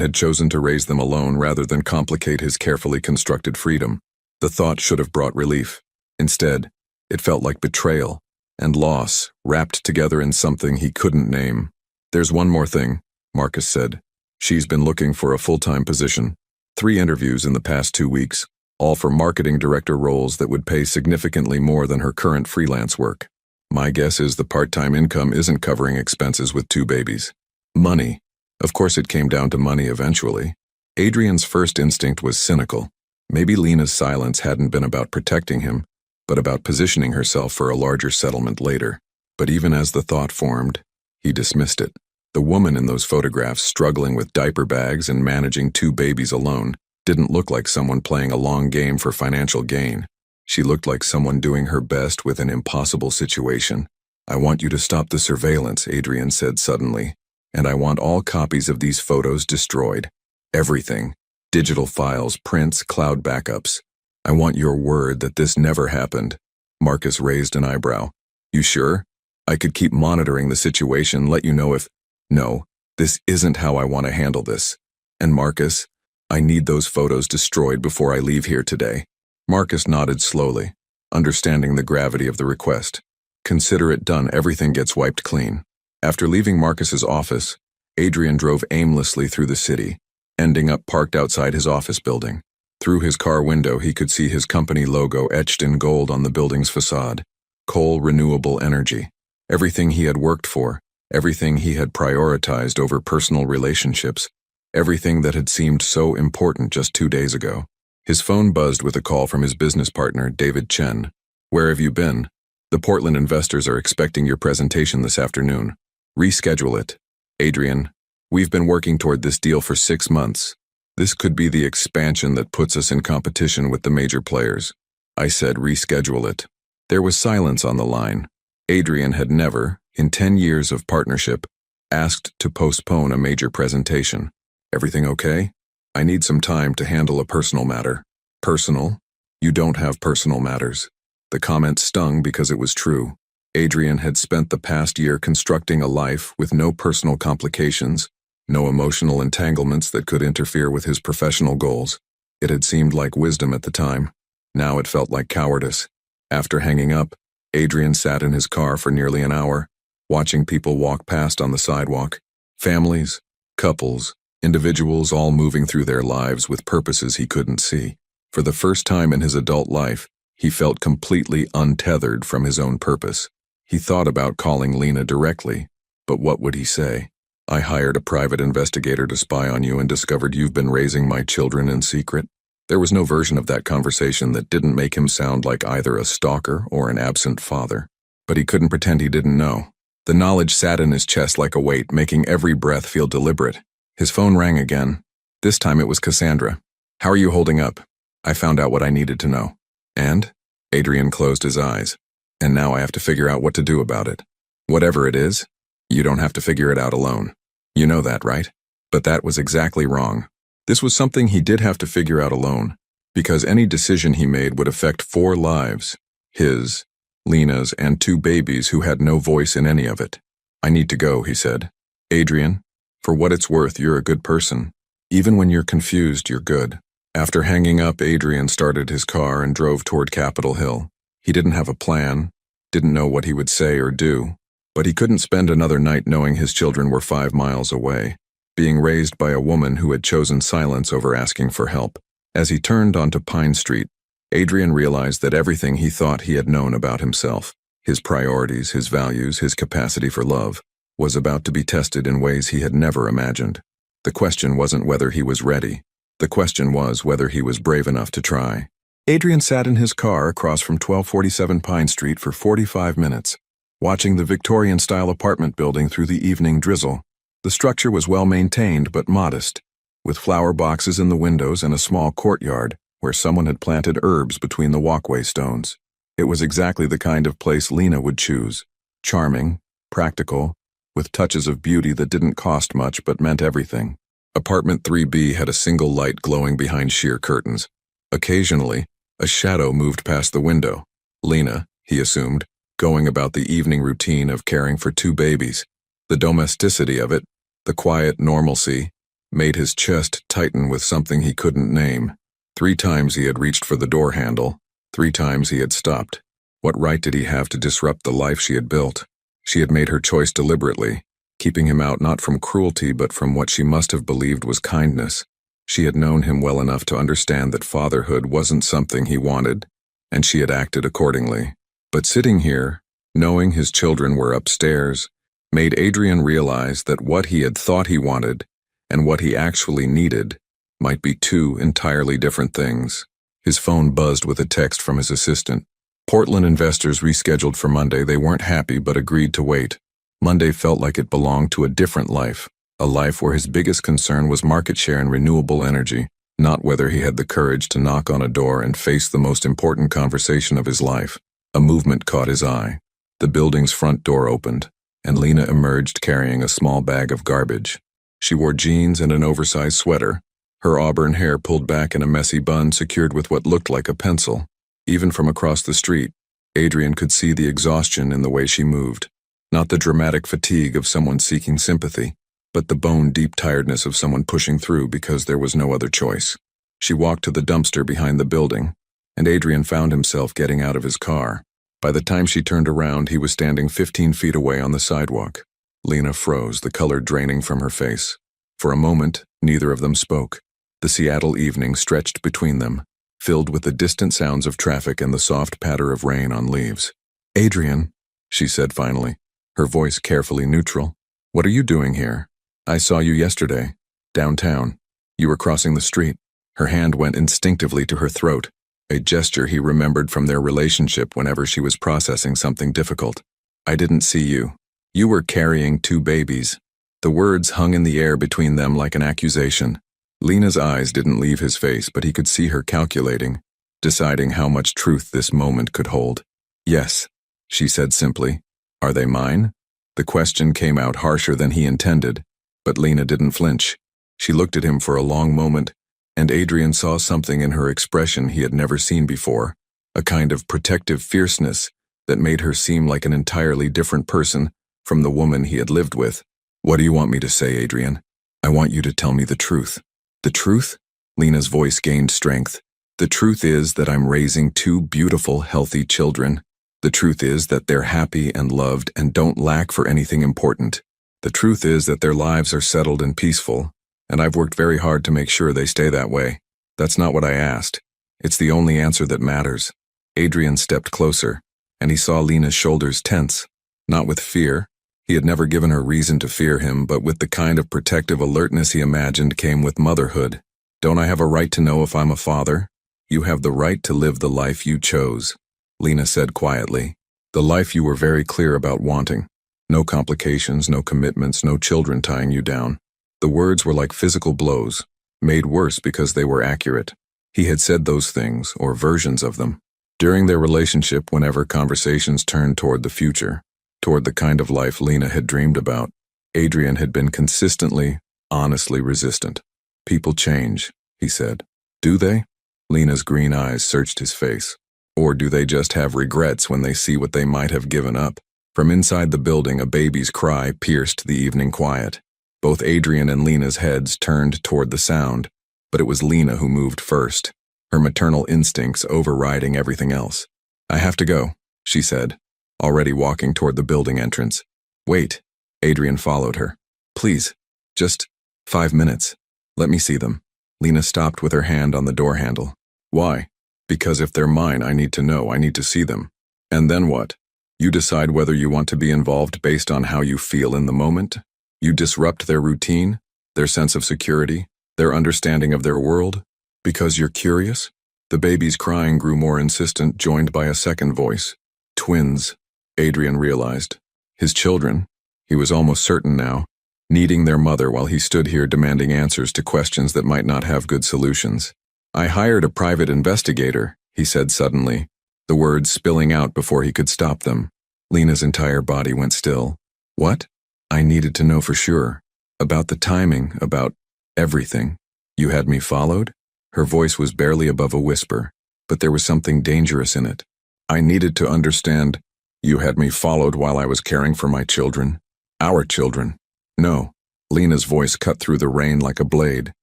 had chosen to raise them alone rather than complicate his carefully constructed freedom. The thought should have brought relief. Instead, it felt like betrayal and loss wrapped together in something he couldn't name. "There's one more thing," Marcus said. "She's been looking for a full-time position. 3 interviews in the past 2 weeks, all for marketing director roles that would pay significantly more than her current freelance work. My guess is the part-time income isn't covering expenses with 2 babies. Money. Of course it came down to money eventually." Adrian's first instinct was cynical. Maybe Lena's silence hadn't been about protecting him, but about positioning herself for a larger settlement later. But even as the thought formed, he dismissed it. The woman in those photographs struggling with diaper bags and managing 2 babies alone didn't look like someone playing a long game for financial gain. She looked like someone doing her best with an impossible situation. "I want you to stop the surveillance," Adrian said suddenly, "and I want all copies of these photos destroyed. Everything. Digital files, prints, cloud backups. I want your word that this never happened." Marcus raised an eyebrow. "You sure? I could keep monitoring the situation, let you know if—" "No, this isn't how I want to handle this. And Marcus, I need those photos destroyed before I leave here today." Marcus nodded slowly, understanding the gravity of the request. "Consider it done. Everything gets wiped clean." After leaving Marcus's office, Adrian drove aimlessly through the city, ending up parked outside his office building. Through his car window, he could see his company logo etched in gold on the building's facade. Coal Renewable Energy. Everything he had worked for, everything he had prioritized over personal relationships, everything that had seemed so important just 2 days ago. His phone buzzed with a call from his business partner, David Chen. "Where have you been? The Portland investors are expecting your presentation this afternoon. Reschedule it." "Adrian, we've been working toward this deal for 6 months. This could be the expansion that puts us in competition with the major players." I said reschedule it. There was silence on the line. Adrian had never, in 10 years of partnership, asked to postpone a major presentation. "Everything okay? I need some time to handle a personal matter." "Personal? You don't have personal matters." The comment stung because it was true. Adrian had spent the past year constructing a life with no personal complications, no emotional entanglements that could interfere with his professional goals. It had seemed like wisdom at the time. Now it felt like cowardice. After hanging up, Adrian sat in his car for nearly an hour, watching people walk past on the sidewalk. Families, couples, individuals all moving through their lives with purposes he couldn't see. For the first time in his adult life, he felt completely untethered from his own purpose. He thought about calling Lena directly, but what would he say? "I hired a private investigator to spy on you and discovered you've been raising my children in secret." There was no version of that conversation that didn't make him sound like either a stalker or an absent father. But he couldn't pretend he didn't know. The knowledge sat in his chest like a weight, making every breath feel deliberate. His phone rang again. This time it was Cassandra. "How are you holding up?" "I found out what I needed to know." "And?" Adrian closed his eyes. "And now I have to figure out what to do about it." "Whatever it is, you don't have to figure it out alone. You know that, right?" But that was exactly wrong. This was something he did have to figure out alone, because any decision he made would affect 4 lives. His, Lena's, and 2 babies who had no voice in any of it. "I need to go," he said. "Adrian, for what it's worth, you're a good person. Even when you're confused, you're good." After hanging up, Adrian started his car and drove toward Capitol Hill. He didn't have a plan, didn't know what he would say or do, but he couldn't spend another night knowing his children were 5 miles away, being raised by a woman who had chosen silence over asking for help. As he turned onto Pine Street, Adrian realized that everything he thought he had known about himself, his priorities, his values, his capacity for love, was about to be tested in ways he had never imagined. The question wasn't whether he was ready. The question was whether he was brave enough to try. Adrian sat in his car across from 1247 Pine Street for 45 minutes, watching the Victorian-style apartment building through the evening drizzle. The structure was well-maintained but modest, with flower boxes in the windows and a small courtyard where someone had planted herbs between the walkway stones. It was exactly the kind of place Lena would choose. Charming, practical, with touches of beauty that didn't cost much but meant everything. Apartment 3B had a single light glowing behind sheer curtains. Occasionally, a shadow moved past the window. Lena, he assumed, going about the evening routine of caring for 2 babies. The domesticity of it, the quiet normalcy, made his chest tighten with something he couldn't name. 3 times he had reached for the door handle. 3 times he had stopped. What right did he have to disrupt the life she had built? She had made her choice deliberately, keeping him out not from cruelty but from what she must have believed was kindness. She had known him well enough to understand that fatherhood wasn't something he wanted, and she had acted accordingly. But sitting here, knowing his children were upstairs, made Adrian realize that what he had thought he wanted and what he actually needed might be 2 entirely different things. His phone buzzed with a text from his assistant. Portland investors rescheduled for Monday. They weren't happy but agreed to wait. Monday felt like it belonged to a different life, a life where his biggest concern was market share and renewable energy, not whether he had the courage to knock on a door and face the most important conversation of his life. A movement caught his eye. The building's front door opened, and Lena emerged carrying a small bag of garbage. She wore jeans and an oversized sweater, her auburn hair pulled back in a messy bun secured with what looked like a pencil. Even from across the street, Adrian could see the exhaustion in the way she moved. Not the dramatic fatigue of someone seeking sympathy, but the bone-deep tiredness of someone pushing through because there was no other choice. She walked to the dumpster behind the building, and Adrian found himself getting out of his car. By the time she turned around, he was standing 15 feet away on the sidewalk. Lena froze, the color draining from her face. For a moment, neither of them spoke. The Seattle evening stretched between them, filled with the distant sounds of traffic and the soft patter of rain on leaves. "Adrian," she said finally, her voice carefully neutral, "what are you doing here? I saw you yesterday, downtown. You were crossing the street." Her hand went instinctively to her throat, a gesture he remembered from their relationship whenever she was processing something difficult. "I didn't see you. You were carrying 2 babies." The words hung in the air between them like an accusation. Lena's eyes didn't leave his face, but he could see her calculating, deciding how much truth this moment could hold. "Yes," she said simply. "Are they mine?" The question came out harsher than he intended, but Lena didn't flinch. She looked at him for a long moment, and Adrian saw something in her expression he had never seen before, a kind of protective fierceness that made her seem like an entirely different person from the woman he had lived with. "What do you want me to say, Adrian? I want you to tell me the truth." "The truth?" Lena's voice gained strength. "The truth is that I'm raising 2 beautiful, healthy children. The truth is that they're happy and loved and don't lack for anything important. The truth is that their lives are settled and peaceful, and I've worked very hard to make sure they stay that way. That's not what I asked. It's the only answer that matters." Adrian stepped closer, and he saw Lena's shoulders tense, not with fear. He had never given her reason to fear him, but with the kind of protective alertness he imagined came with motherhood. "Don't I have a right to know if I'm a father?" "You have the right to live the life you chose," Lena said quietly. "The life you were very clear about wanting. No complications, no commitments, no children tying you down." The words were like physical blows, made worse because they were accurate. He had said those things, or versions of them, during their relationship whenever conversations turned toward the future, toward the kind of life Lena had dreamed about. Adrian had been consistently, honestly resistant. "People change," he said. "Do they?" Lena's green eyes searched his face. "Or do they just have regrets when they see what they might have given up?" From inside the building, a baby's cry pierced the evening quiet. Both Adrian and Lena's heads turned toward the sound, but it was Lena who moved first, her maternal instincts overriding everything else. "I have to go," she said, already walking toward the building entrance. "Wait." Adrian followed her. "Please, just 5 minutes. Let me see them." Lena stopped with her hand on the door handle. "Why?" "Because if they're mine, I need to know. I need to see them." "And then what? You decide whether you want to be involved based on how you feel in the moment? You disrupt their routine, their sense of security, their understanding of their world? Because you're curious?" The baby's crying grew more insistent, joined by a second voice. Twins, Adrian realized. His children, he was almost certain now, needing their mother while he stood here demanding answers to questions that might not have good solutions. "I hired a private investigator," he said suddenly, the words spilling out before he could stop them. Lena's entire body went still. "What?" "I needed to know for sure. About the timing, about everything. You had me followed?" Her voice was barely above a whisper, but there was something dangerous in it. "I needed to understand. You had me followed while I was caring for my children. Our children." "No." Lena's voice cut through the rain like a blade.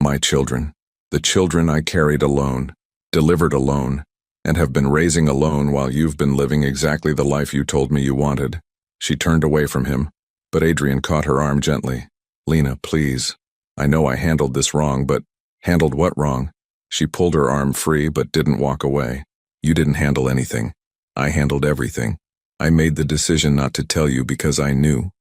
My children. The children I carried alone, delivered alone, and have been raising alone while you've been living exactly the life you told me you wanted. She turned away from him, but Adrian caught her arm gently. Lena, please. I know I handled this wrong, but handled what wrong? She pulled her arm free but didn't walk away. You didn't handle anything. I handled everything. I made the decision not to tell you because I knew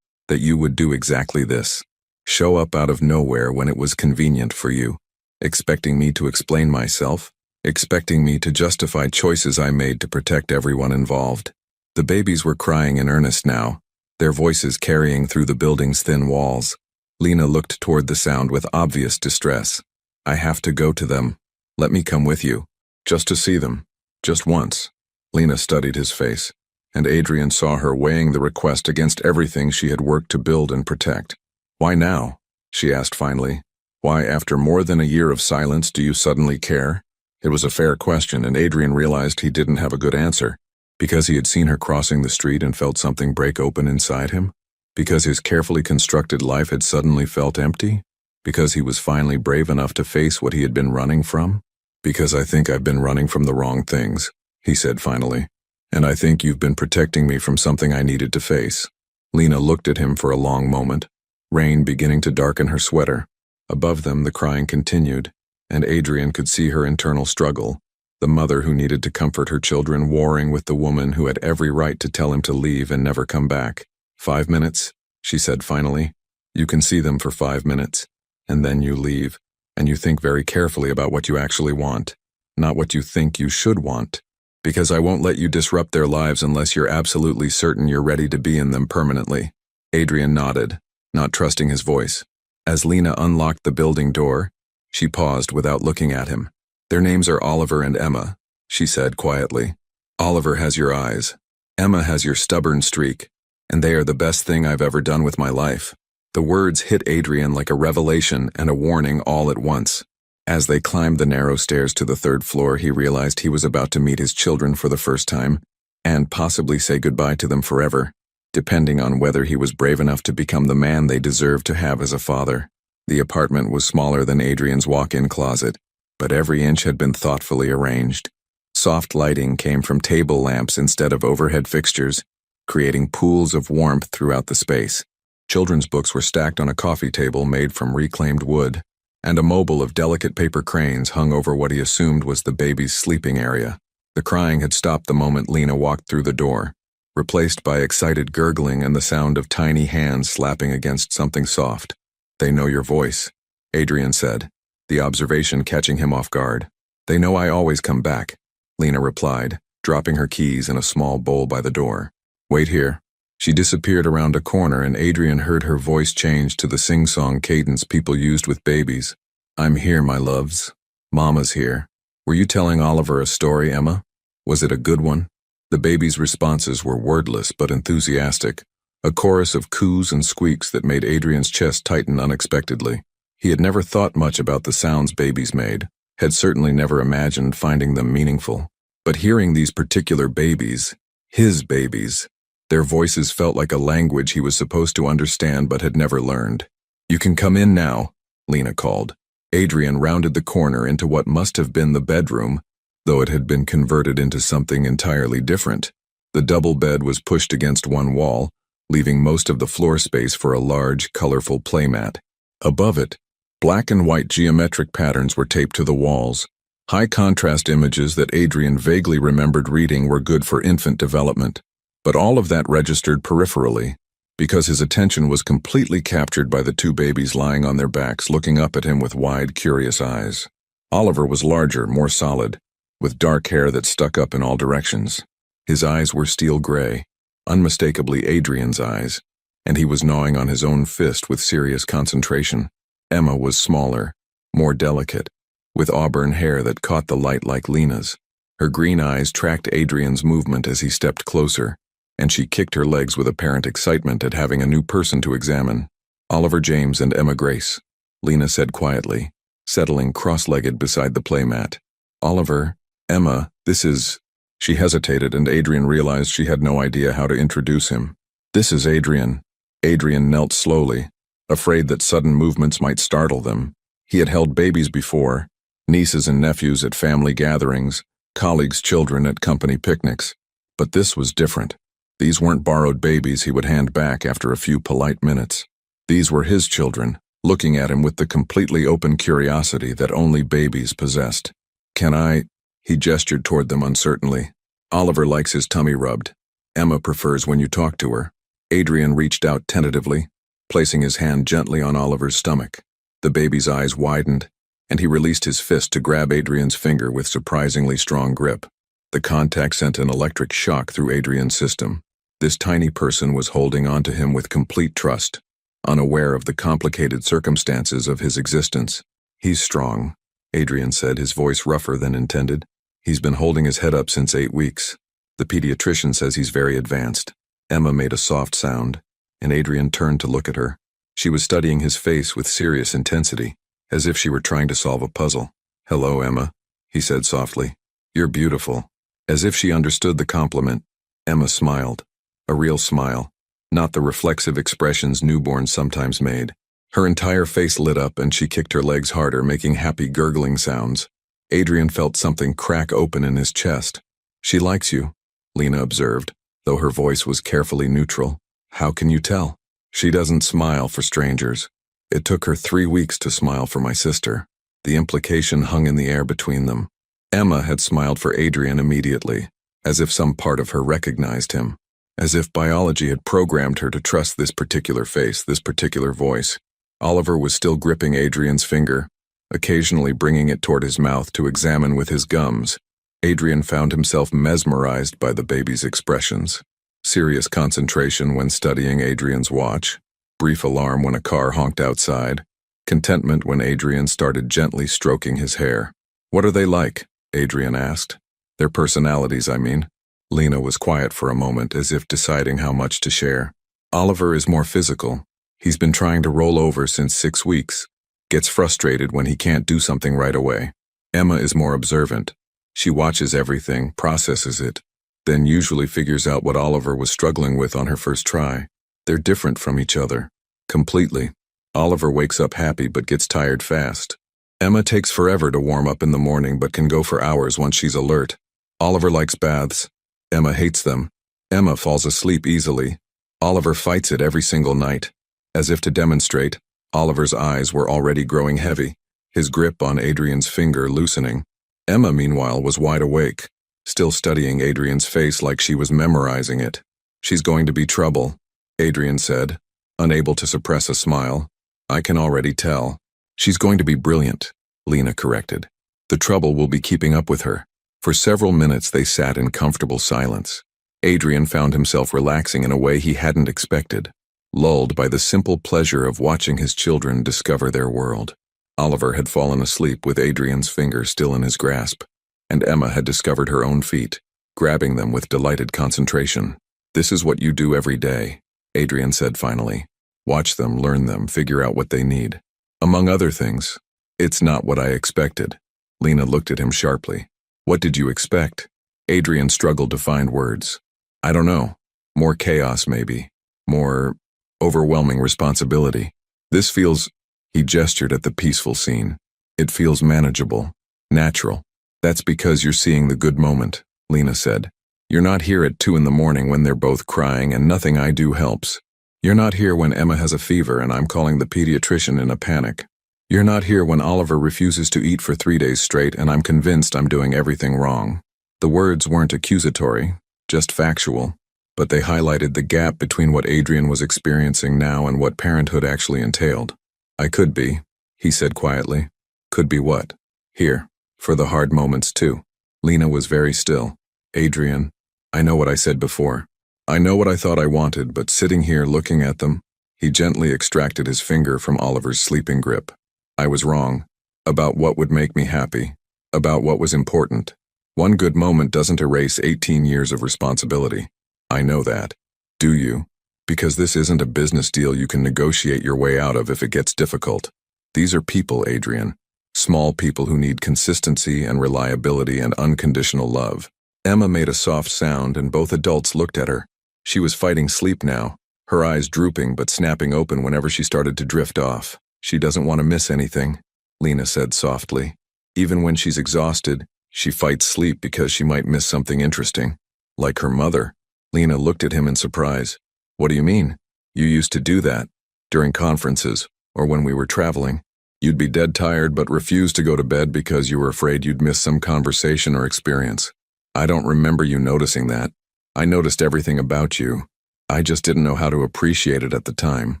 that you would do exactly this. Show up out of nowhere when it was convenient for you, expecting me to explain myself, expecting me to justify choices I made to protect everyone involved. The babies were crying in earnest now, their voices carrying through the building's thin walls. Lena looked toward the sound with obvious distress. I have to go to them. Let me come with you. Just to see them. Just once. Lena studied his face, and Adrian saw her weighing the request against everything she had worked to build and protect. Why now? She asked finally. Why, after more than a year of silence, do you suddenly care? It was a fair question, and Adrian realized he didn't have a good answer. Because he had seen her crossing the street and felt something break open inside him? Because his carefully constructed life had suddenly felt empty? Because he was finally brave enough to face what he had been running from? Because I think I've been running from the wrong things, he said finally. And I think you've been protecting me from something I needed to face. Lena looked at him for a long moment, rain beginning to darken her sweater. Above them, the crying continued, and Adrian could see her internal struggle, the mother who needed to comfort her children warring with the woman who had every right to tell him to leave and never come back. 5 minutes, she said finally. You can see them for 5 minutes, and then you leave, and you think very carefully about what you actually want, not what you think you should want. Because I won't let you disrupt their lives unless you're absolutely certain you're ready to be in them permanently. Adrian nodded, not trusting his voice. As Lena unlocked the building door, she paused without looking at him. Their names are Oliver and Emma, she said quietly. Oliver has your eyes. Emma has your stubborn streak. And they are the best thing I've ever done with my life. The words hit Adrian like a revelation and a warning all at once. As they climbed the narrow stairs to the 3rd floor, he realized he was about to meet his children for the first time, and possibly say goodbye to them forever, depending on whether he was brave enough to become the man they deserved to have as a father. The apartment was smaller than Adrian's walk-in closet, but every inch had been thoughtfully arranged. Soft lighting came from table lamps instead of overhead fixtures, creating pools of warmth throughout the space. Children's books were stacked on a coffee table made from reclaimed wood, and a mobile of delicate paper cranes hung over what he assumed was the baby's sleeping area. The crying had stopped the moment Lena walked through the door, replaced by excited gurgling and the sound of tiny hands slapping against something soft. They know your voice, Adrian said, the observation catching him off guard. They know I always come back, Lena replied, dropping her keys in a small bowl by the door. Wait here. She disappeared around a corner and Adrian heard her voice change to the sing-song cadence people used with babies. I'm here, my loves. Mama's here. Were you telling Oliver a story, Emma? Was it a good one? The baby's responses were wordless but enthusiastic, a chorus of coos and squeaks that made Adrian's chest tighten unexpectedly. He had never thought much about the sounds babies made, had certainly never imagined finding them meaningful. But hearing these particular babies, his babies, their voices felt like a language he was supposed to understand but had never learned. You can come in now, Lena called. Adrian rounded the corner into what must have been the bedroom, though it had been converted into something entirely different. The double bed was pushed against one wall, leaving most of the floor space for a large, colorful playmat. Above it, black and white geometric patterns were taped to the walls. High-contrast images that Adrian vaguely remembered reading were good for infant development. But all of that registered peripherally, because his attention was completely captured by the 2 babies lying on their backs looking up at him with wide, curious eyes. Oliver was larger, more solid, with dark hair that stuck up in all directions. His eyes were steel gray, unmistakably Adrian's eyes, and he was gnawing on his own fist with serious concentration. Emma was smaller, more delicate, with auburn hair that caught the light like Lena's. Her green eyes tracked Adrian's movement as he stepped closer, and she kicked her legs with apparent excitement at having a new person to examine. Oliver James and Emma Grace, Lena said quietly, settling cross-legged beside the playmat. Oliver, Emma, this is... She hesitated and Adrian realized she had no idea how to introduce him. This is Adrian. Adrian knelt slowly, afraid that sudden movements might startle them. He had held babies before, nieces and nephews at family gatherings, colleagues' children at company picnics. But this was different. These weren't borrowed babies he would hand back after a few polite minutes. These were his children, looking at him with the completely open curiosity that only babies possessed. "Can I?" He gestured toward them uncertainly. "Oliver likes his tummy rubbed. Emma prefers when you talk to her." Adrian reached out tentatively, placing his hand gently on Oliver's stomach. The baby's eyes widened, and he released his fist to grab Adrian's finger with surprisingly strong grip. The contact sent an electric shock through Adrian's system. This tiny person was holding onto him with complete trust, unaware of the complicated circumstances of his existence. "He's strong," Adrian said, his voice rougher than intended. "He's been holding his head up since 8 weeks. The pediatrician says he's very advanced." Emma made a soft sound, and Adrian turned to look at her. She was studying his face with serious intensity, as if she were trying to solve a puzzle. "Hello, Emma," he said softly. "You're beautiful." As if she understood the compliment, Emma smiled. A real smile, not the reflexive expressions newborns sometimes made. Her entire face lit up and she kicked her legs harder, making happy gurgling sounds. Adrian felt something crack open in his chest. "She likes you," Lena observed, though her voice was carefully neutral. "How can you tell?" "She doesn't smile for strangers. It took her 3 weeks to smile for my sister." The implication hung in the air between them. Emma had smiled for Adrian immediately, as if some part of her recognized him, as if biology had programmed her to trust this particular face, this particular voice. Oliver was still gripping Adrian's finger, occasionally bringing it toward his mouth to examine with his gums. Adrian found himself mesmerized by the baby's expressions. Serious concentration when studying Adrian's watch, brief alarm when a car honked outside, contentment when Adrian started gently stroking his hair. "What are they like?" Adrian asked. "Their personalities, I mean." Lena was quiet for a moment, as if deciding how much to share. "Oliver is more physical. He's been trying to roll over since 6 weeks. Gets frustrated when he can't do something right away. Emma is more observant. She watches everything, processes it, then usually figures out what Oliver was struggling with on her first try. They're different from each other. Completely. Oliver wakes up happy but gets tired fast. Emma takes forever to warm up in the morning but can go for hours once she's alert. Oliver likes baths. Emma hates them. Emma falls asleep easily. Oliver fights it every single night. As if to demonstrate, Oliver's eyes were already growing heavy, his grip on Adrian's finger loosening. Emma, meanwhile, was wide awake, still studying Adrian's face like she was memorizing it. "She's going to be trouble," Adrian said, unable to suppress a smile. "I can already tell." "She's going to be brilliant," Lena corrected. "The trouble will be keeping up with her." For several minutes they sat in comfortable silence. Adrian found himself relaxing in a way he hadn't expected, lulled by the simple pleasure of watching his children discover their world. Oliver had fallen asleep with Adrian's finger still in his grasp, and Emma had discovered her own feet, grabbing them with delighted concentration. "This is what you do every day," Adrian said finally. "Watch them, learn them, figure out what they need. Among other things." "It's not what I expected." Lena looked at him sharply. "What did you expect?" Adrian struggled to find words. "I don't know. More chaos, maybe. More overwhelming responsibility. This feels—" He gestured at the peaceful scene. "It feels manageable, natural." "That's because you're seeing the good moment," Lena said. "You're not here at 2 in the morning when they're both crying and nothing I do helps. You're not here when Emma has a fever and I'm calling the pediatrician in a panic. You're not here when Oliver refuses to eat for 3 days straight and I'm convinced I'm doing everything wrong." The words weren't accusatory, just factual, but they highlighted the gap between what Adrian was experiencing now and what parenthood actually entailed. "I could be," he said quietly. "Could be what?" "Here, for the hard moments too." Lena was very still. "Adrian, I know what I said before. I know what I thought I wanted, but sitting here looking at them," he gently extracted his finger from Oliver's sleeping grip. "I was wrong. About what would make me happy. About what was important. One good moment doesn't erase 18 years of responsibility. I know that. Do you? Because this isn't a business deal you can negotiate your way out of if it gets difficult. These are people, Adrian. Small people who need consistency and reliability and unconditional love." Emma made a soft sound and both adults looked at her. She was fighting sleep now, her eyes drooping but snapping open whenever she started to drift off. She doesn't want to miss anything, Lena said softly. Even when she's exhausted, she fights sleep because she might miss something interesting. Like her mother. Lena looked at him in surprise. What do you mean? You used to do that. During conferences, or when we were traveling. You'd be dead tired but refuse to go to bed because you were afraid you'd miss some conversation or experience. I don't remember you noticing that. I noticed everything about you. I just didn't know how to appreciate it at the time.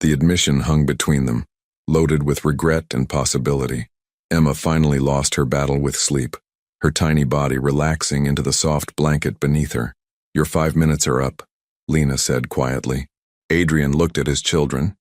The admission hung between them, loaded with regret and possibility. Emma finally lost her battle with sleep, her tiny body relaxing into the soft blanket beneath her. Your 5 minutes are up, Lena said quietly. Adrian looked at his children,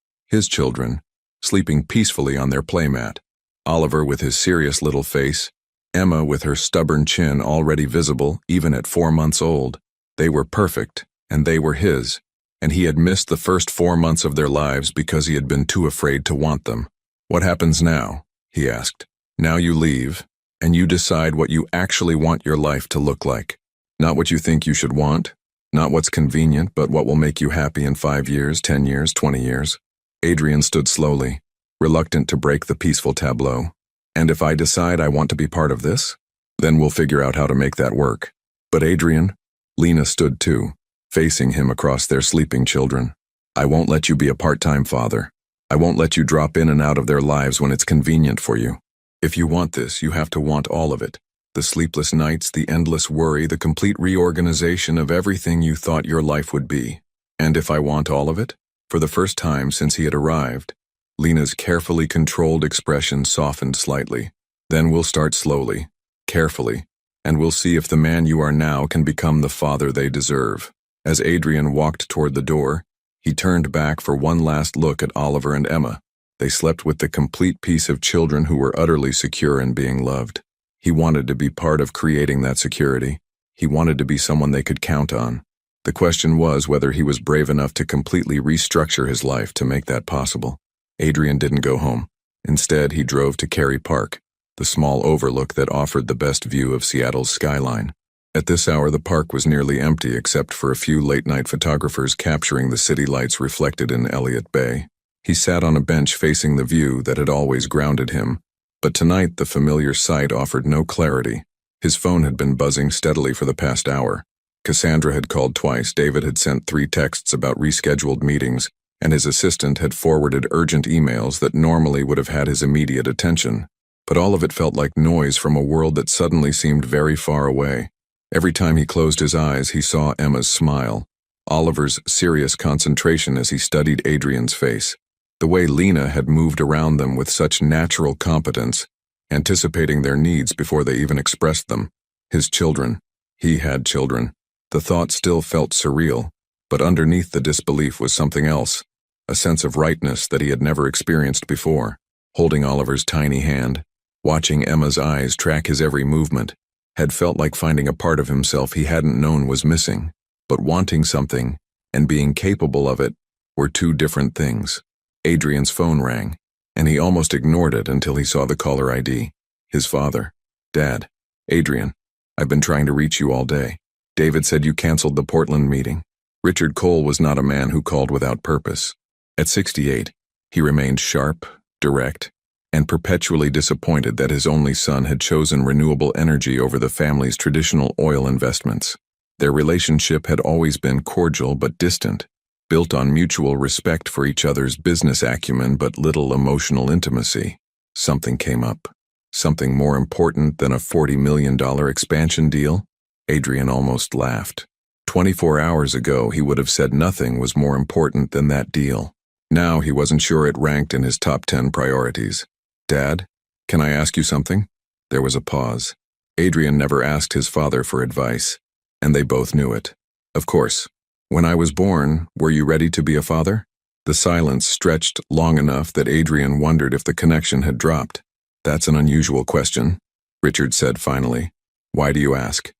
sleeping peacefully on their playmat. Oliver with his serious little face, Emma with her stubborn chin already visible even at 4 months old. They were perfect, and they were his, and he had missed the first 4 months of their lives because he had been too afraid to want them. What happens now? He asked. Now you leave, and you decide what you actually want your life to look like. Not what you think you should want, not what's convenient, but what will make you happy in 5 years, 10 years, 20 years. Adrian stood slowly, reluctant to break the peaceful tableau. And if I decide I want to be part of this, then we'll figure out how to make that work. But Adrian, Lena stood too, facing him across their sleeping children. I won't let you be a part-time father. I won't let you drop in and out of their lives when it's convenient for you. If you want this, you have to want all of it. The sleepless nights, the endless worry, the complete reorganization of everything you thought your life would be. And if I want all of it? For the first time since he had arrived, Lena's carefully controlled expression softened slightly. Then we'll start slowly, carefully, and we'll see if the man you are now can become the father they deserve. As Adrian walked toward the door, he turned back for one last look at Oliver and Emma. They slept with the complete peace of children who were utterly secure in being loved. He wanted to be part of creating that security. He wanted to be someone they could count on. The question was whether he was brave enough to completely restructure his life to make that possible. Adrian didn't go home. Instead, he drove to Cary Park, the small overlook that offered the best view of Seattle's skyline. At this hour, the park was nearly empty except for a few late-night photographers capturing the city lights reflected in Elliott Bay. He sat on a bench facing the view that had always grounded him, but tonight the familiar sight offered no clarity. His phone had been buzzing steadily for the past hour. Cassandra had called twice, David had sent 3 texts about rescheduled meetings, and his assistant had forwarded urgent emails that normally would have had his immediate attention. But all of it felt like noise from a world that suddenly seemed very far away. Every time he closed his eyes, he saw Emma's smile, Oliver's serious concentration as he studied Adrian's face. The way Lena had moved around them with such natural competence, anticipating their needs before they even expressed them. His children. He had children. The thought still felt surreal, but underneath the disbelief was something else, a sense of rightness that he had never experienced before. Holding Oliver's tiny hand, watching Emma's eyes track his every movement, had felt like finding a part of himself he hadn't known was missing. But wanting something, and being capable of it, were 2 different things. Adrian's phone rang, and he almost ignored it until he saw the caller ID. His father. Dad. Adrian, I've been trying to reach you all day. David said you canceled the Portland meeting. Richard Cole was not a man who called without purpose. At 68, he remained sharp, direct, and perpetually disappointed that his only son had chosen renewable energy over the family's traditional oil investments. Their relationship had always been cordial but distant, built on mutual respect for each other's business acumen but little emotional intimacy. Something came up. Something more important than a $40 million expansion deal? Adrian almost laughed. 24 hours ago, he would have said nothing was more important than that deal. Now he wasn't sure it ranked in his top 10 priorities. Dad, can I ask you something? There was a pause. Adrian never asked his father for advice, and they both knew it. Of course. When I was born, were you ready to be a father? The silence stretched long enough that Adrian wondered if the connection had dropped. That's an unusual question, Richard said finally. Why do you ask?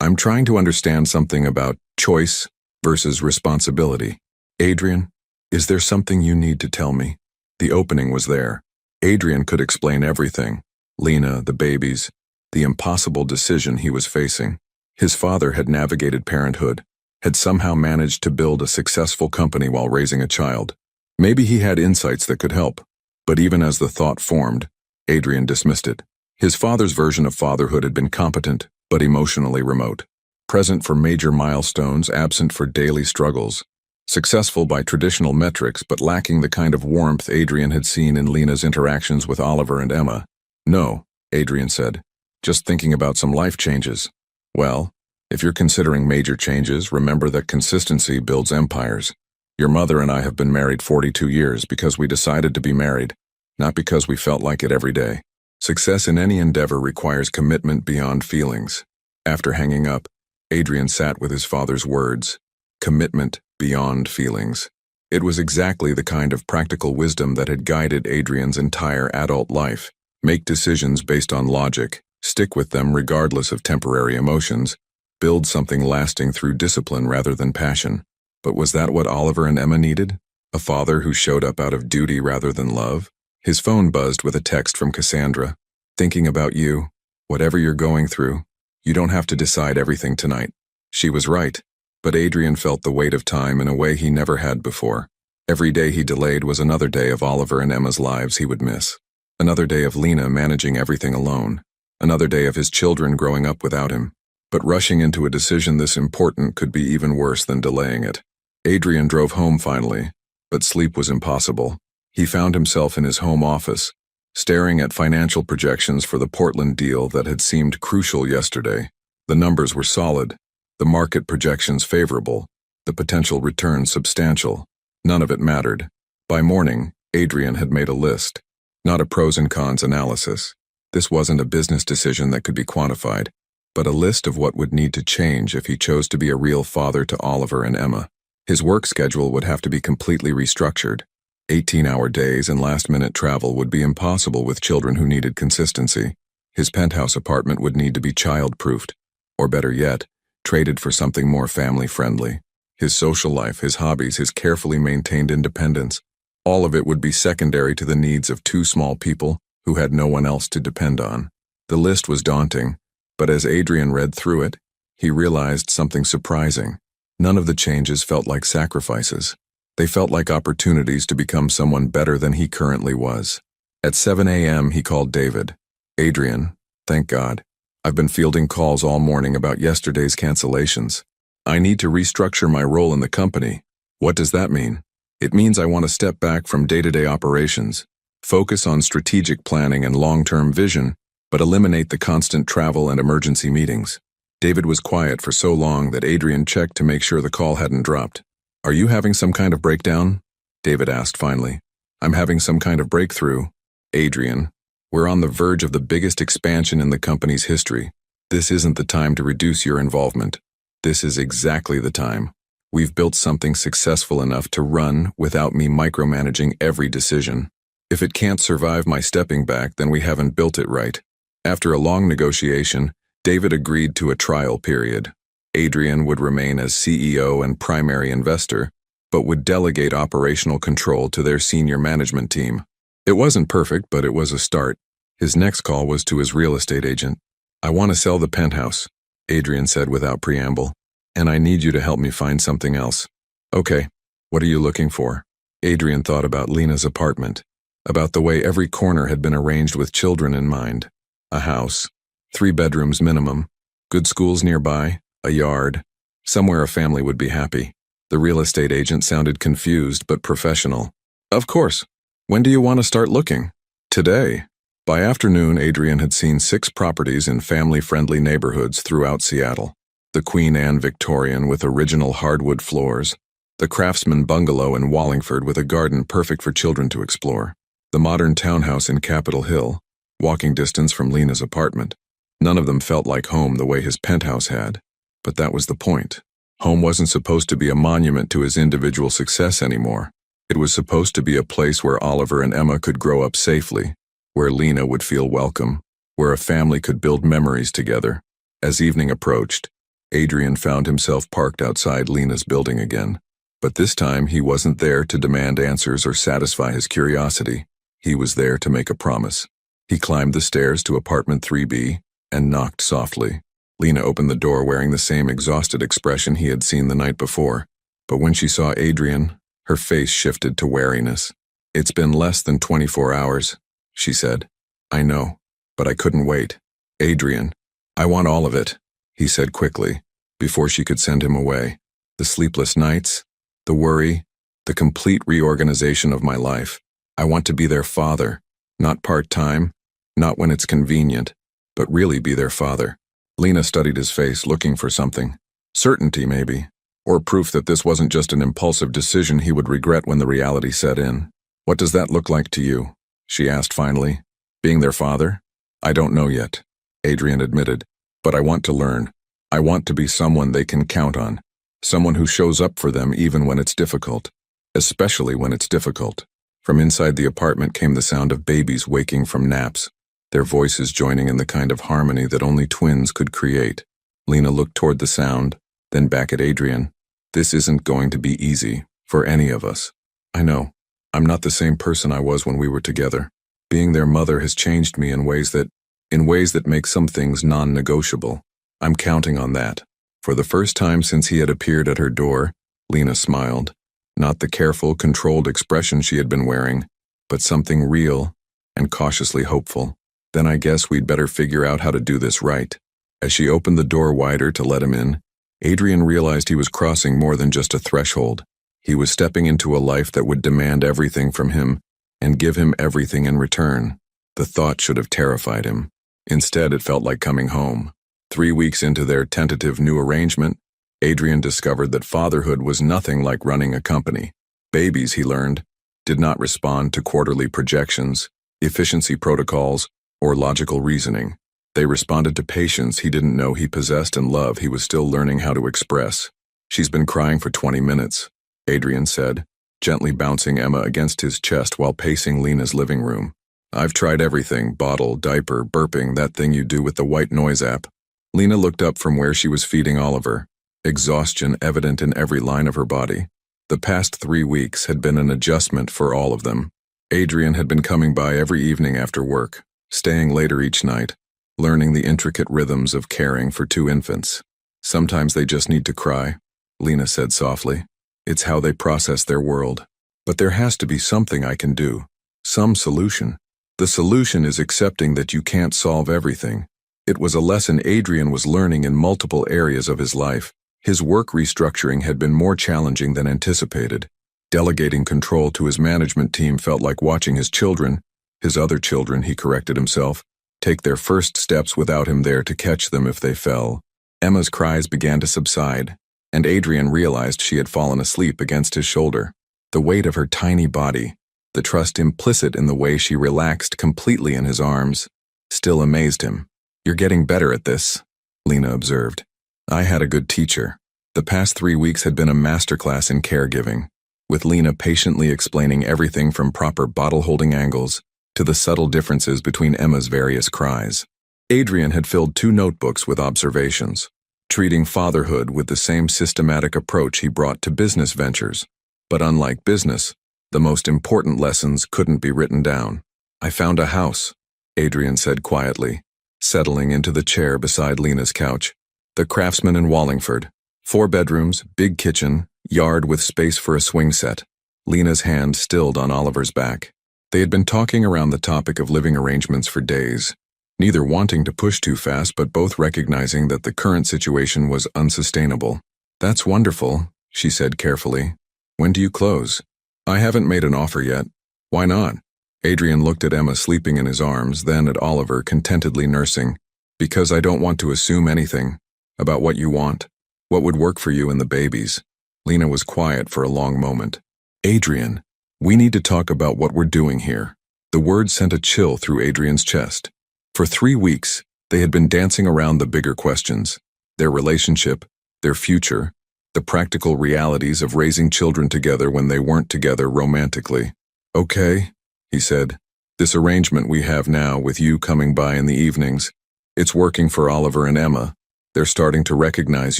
I'm trying to understand something about choice versus responsibility. Adrian, is there something you need to tell me? The opening was there. Adrian could explain everything. Lena, the babies, the impossible decision he was facing. His father had navigated parenthood, had somehow managed to build a successful company while raising a child. Maybe he had insights that could help. But even as the thought formed, Adrian dismissed it. His father's version of fatherhood had been competent, but emotionally remote. Present for major milestones, absent for daily struggles. Successful by traditional metrics, but lacking the kind of warmth Adrian had seen in Lena's interactions with Oliver and Emma. "No," Adrian said. "Just thinking about some life changes." "Well, if you're considering major changes, remember that consistency builds empires. Your mother and I have been married 42 years because we decided to be married, not because we felt like it every day. Success in any endeavor requires commitment beyond feelings." After hanging up, Adrian sat with his father's words. Commitment beyond feelings. It was exactly the kind of practical wisdom that had guided Adrian's entire adult life. Make decisions based on logic, stick with them regardless of temporary emotions, build something lasting through discipline rather than passion. But was that what Oliver and Emma needed? A father who showed up out of duty rather than love? His phone buzzed with a text from Cassandra. "Thinking about you. Whatever you're going through, you don't have to decide everything tonight." She was right, but Adrian felt the weight of time in a way he never had before. Every day he delayed was another day of Oliver and Emma's lives he would miss. Another day of Lena managing everything alone. Another day of his children growing up without him. But rushing into a decision this important could be even worse than delaying it. Adrian drove home finally, but sleep was impossible. He found himself in his home office, staring at financial projections for the Portland deal that had seemed crucial yesterday. The numbers were solid, the market projections favorable, the potential return substantial. None of it mattered. By morning, Adrian had made a list, not a pros and cons analysis. This wasn't a business decision that could be quantified, but a list of what would need to change if he chose to be a real father to Oliver and Emma. His work schedule would have to be completely restructured. 18-hour days and last-minute travel would be impossible with children who needed consistency. His penthouse apartment would need to be child-proofed, or better yet, traded for something more family-friendly. His social life, his hobbies, his carefully maintained independence, all of it would be secondary to the needs of two small people who had no one else to depend on. The list was daunting, but as Adrian read through it, he realized something surprising. None of the changes felt like sacrifices. They felt like opportunities to become someone better than he currently was. At 7 a.m., he called David. "Adrian, thank God. I've been fielding calls all morning about yesterday's cancellations. I need to restructure my role in the company." "What does that mean?" "It means I want to step back from day-to-day operations, focus on strategic planning and long-term vision, but eliminate the constant travel and emergency meetings." David was quiet for so long that Adrian checked to make sure the call hadn't dropped. "Are you having some kind of breakdown?" David asked finally. "I'm having some kind of breakthrough. Adrian, we're on the verge of the biggest expansion in the company's history. This isn't the time to reduce your involvement. This is exactly the time. We've built something successful enough to run without me micromanaging every decision. If it can't survive my stepping back, then we haven't built it right." After a long negotiation, David agreed to a trial period. Adrian would remain as CEO and primary investor, but would delegate operational control to their senior management team. It wasn't perfect, but it was a start. His next call was to his real estate agent. "I want to sell the penthouse," Adrian said without preamble, "and I need you to help me find something else." "Okay, what are you looking for?" Adrian thought about Lena's apartment, about the way every corner had been arranged with children in mind. A house, 3 bedrooms minimum, good schools nearby, a yard, somewhere a family would be happy. The real estate agent sounded confused but professional. "Of course. When do you want to start looking?" "Today." By afternoon, Adrian had seen 6 properties in family-friendly neighborhoods throughout Seattle. The Queen Anne Victorian with original hardwood floors, the Craftsman bungalow in Wallingford with a garden perfect for children to explore, the modern townhouse in Capitol Hill, walking distance from Lena's apartment. None of them felt like home the way his penthouse had. But that was the point. Home wasn't supposed to be a monument to his individual success anymore. It was supposed to be a place where Oliver and Emma could grow up safely, where Lena would feel welcome, where a family could build memories together. As evening approached, Adrian found himself parked outside Lena's building again. But this time he wasn't there to demand answers or satisfy his curiosity. He was there to make a promise. He climbed the stairs to apartment 3B and knocked softly. Lena opened the door wearing the same exhausted expression he had seen the night before. But when she saw Adrian, her face shifted to wariness. "It's been less than 24 hours, she said. "I know, but I couldn't wait." "Adrian, I want all of it," he said quickly, before she could send him away. "The sleepless nights, the worry, the complete reorganization of my life. I want to be their father, not part-time, not when it's convenient, but really be their father." Lena studied his face, looking for something. Certainty, maybe, or proof that this wasn't just an impulsive decision he would regret when the reality set in. "What does that look like to you?" she asked finally. "Being their father? I don't know yet," Adrian admitted, "but I want to learn. I want to be someone they can count on, someone who shows up for them even when it's difficult, especially when it's difficult." From inside the apartment came the sound of babies waking from naps, their voices joining in the kind of harmony that only twins could create. Lena looked toward the sound, then back at Adrian. "This isn't going to be easy, for any of us. I know. I'm not the same person I was when we were together. Being their mother has changed me in ways that make some things non-negotiable. I'm counting on that." For the first time since he had appeared at her door, Lena smiled. Not the careful, controlled expression she had been wearing, but something real and cautiously hopeful. "Then I guess we'd better figure out how to do this right." As she opened the door wider to let him in, Adrian realized he was crossing more than just a threshold. He was stepping into a life that would demand everything from him and give him everything in return. The thought should have terrified him. Instead, it felt like coming home. 3 weeks into their tentative new arrangement, Adrian discovered that fatherhood was nothing like running a company. Babies, he learned, did not respond to quarterly projections, efficiency protocols, or logical reasoning. They responded to patience he didn't know he possessed and love he was still learning how to express. "She's been crying for 20 minutes, Adrian said, gently bouncing Emma against his chest while pacing Lena's living room. "I've tried everything, bottle, diaper, burping, that thing you do with the white noise app." Lena looked up from where she was feeding Oliver, exhaustion evident in every line of her body. The past 3 weeks had been an adjustment for all of them. Adrian had been coming by every evening after work, staying later each night, learning the intricate rhythms of caring for 2 infants. "Sometimes they just need to cry," Lena said softly. "It's how they process their world. But there has to be something I can do, some solution. The solution is accepting that you can't solve everything." It was a lesson Adrian was learning in multiple areas of his life. His work restructuring had been more challenging than anticipated. Delegating control to his management team felt like watching his children, his other children, he corrected himself, take their first steps without him there to catch them if they fell. Emma's cries began to subside, and Adrian realized she had fallen asleep against his shoulder. The weight of her tiny body, the trust implicit in the way she relaxed completely in his arms, still amazed him. "You're getting better at this," Lena observed. "I had a good teacher." The past 3 weeks had been a masterclass in caregiving, with Lena patiently explaining everything from proper bottle-holding angles to the subtle differences between Emma's various cries. Adrian had filled 2 notebooks with observations, treating fatherhood with the same systematic approach he brought to business ventures. But unlike business, the most important lessons couldn't be written down. "I found a house," Adrian said quietly, settling into the chair beside Lena's couch. "The Craftsman in Wallingford. 4 bedrooms, big kitchen, yard with space for a swing set." Lena's hand stilled on Oliver's back. They had been talking around the topic of living arrangements for days, neither wanting to push too fast but both recognizing that the current situation was unsustainable. "That's wonderful," she said carefully. "When do you close?" "I haven't made an offer yet." "Why not?" Adrian looked at Emma sleeping in his arms, then at Oliver contentedly nursing. "Because I don't want to assume anything about what you want, what would work for you and the babies." Lena was quiet for a long moment. "Adrian, we need to talk about what we're doing here." The word sent a chill through Adrian's chest. For 3 weeks, they had been dancing around the bigger questions: their relationship, their future, the practical realities of raising children together when they weren't together romantically. "Okay," he said, "this arrangement we have now with you coming by in the evenings, it's working for Oliver and Emma. They're starting to recognize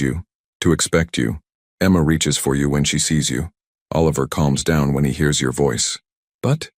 you, to expect you. Emma reaches for you when she sees you. Oliver calms down when he hears your voice. But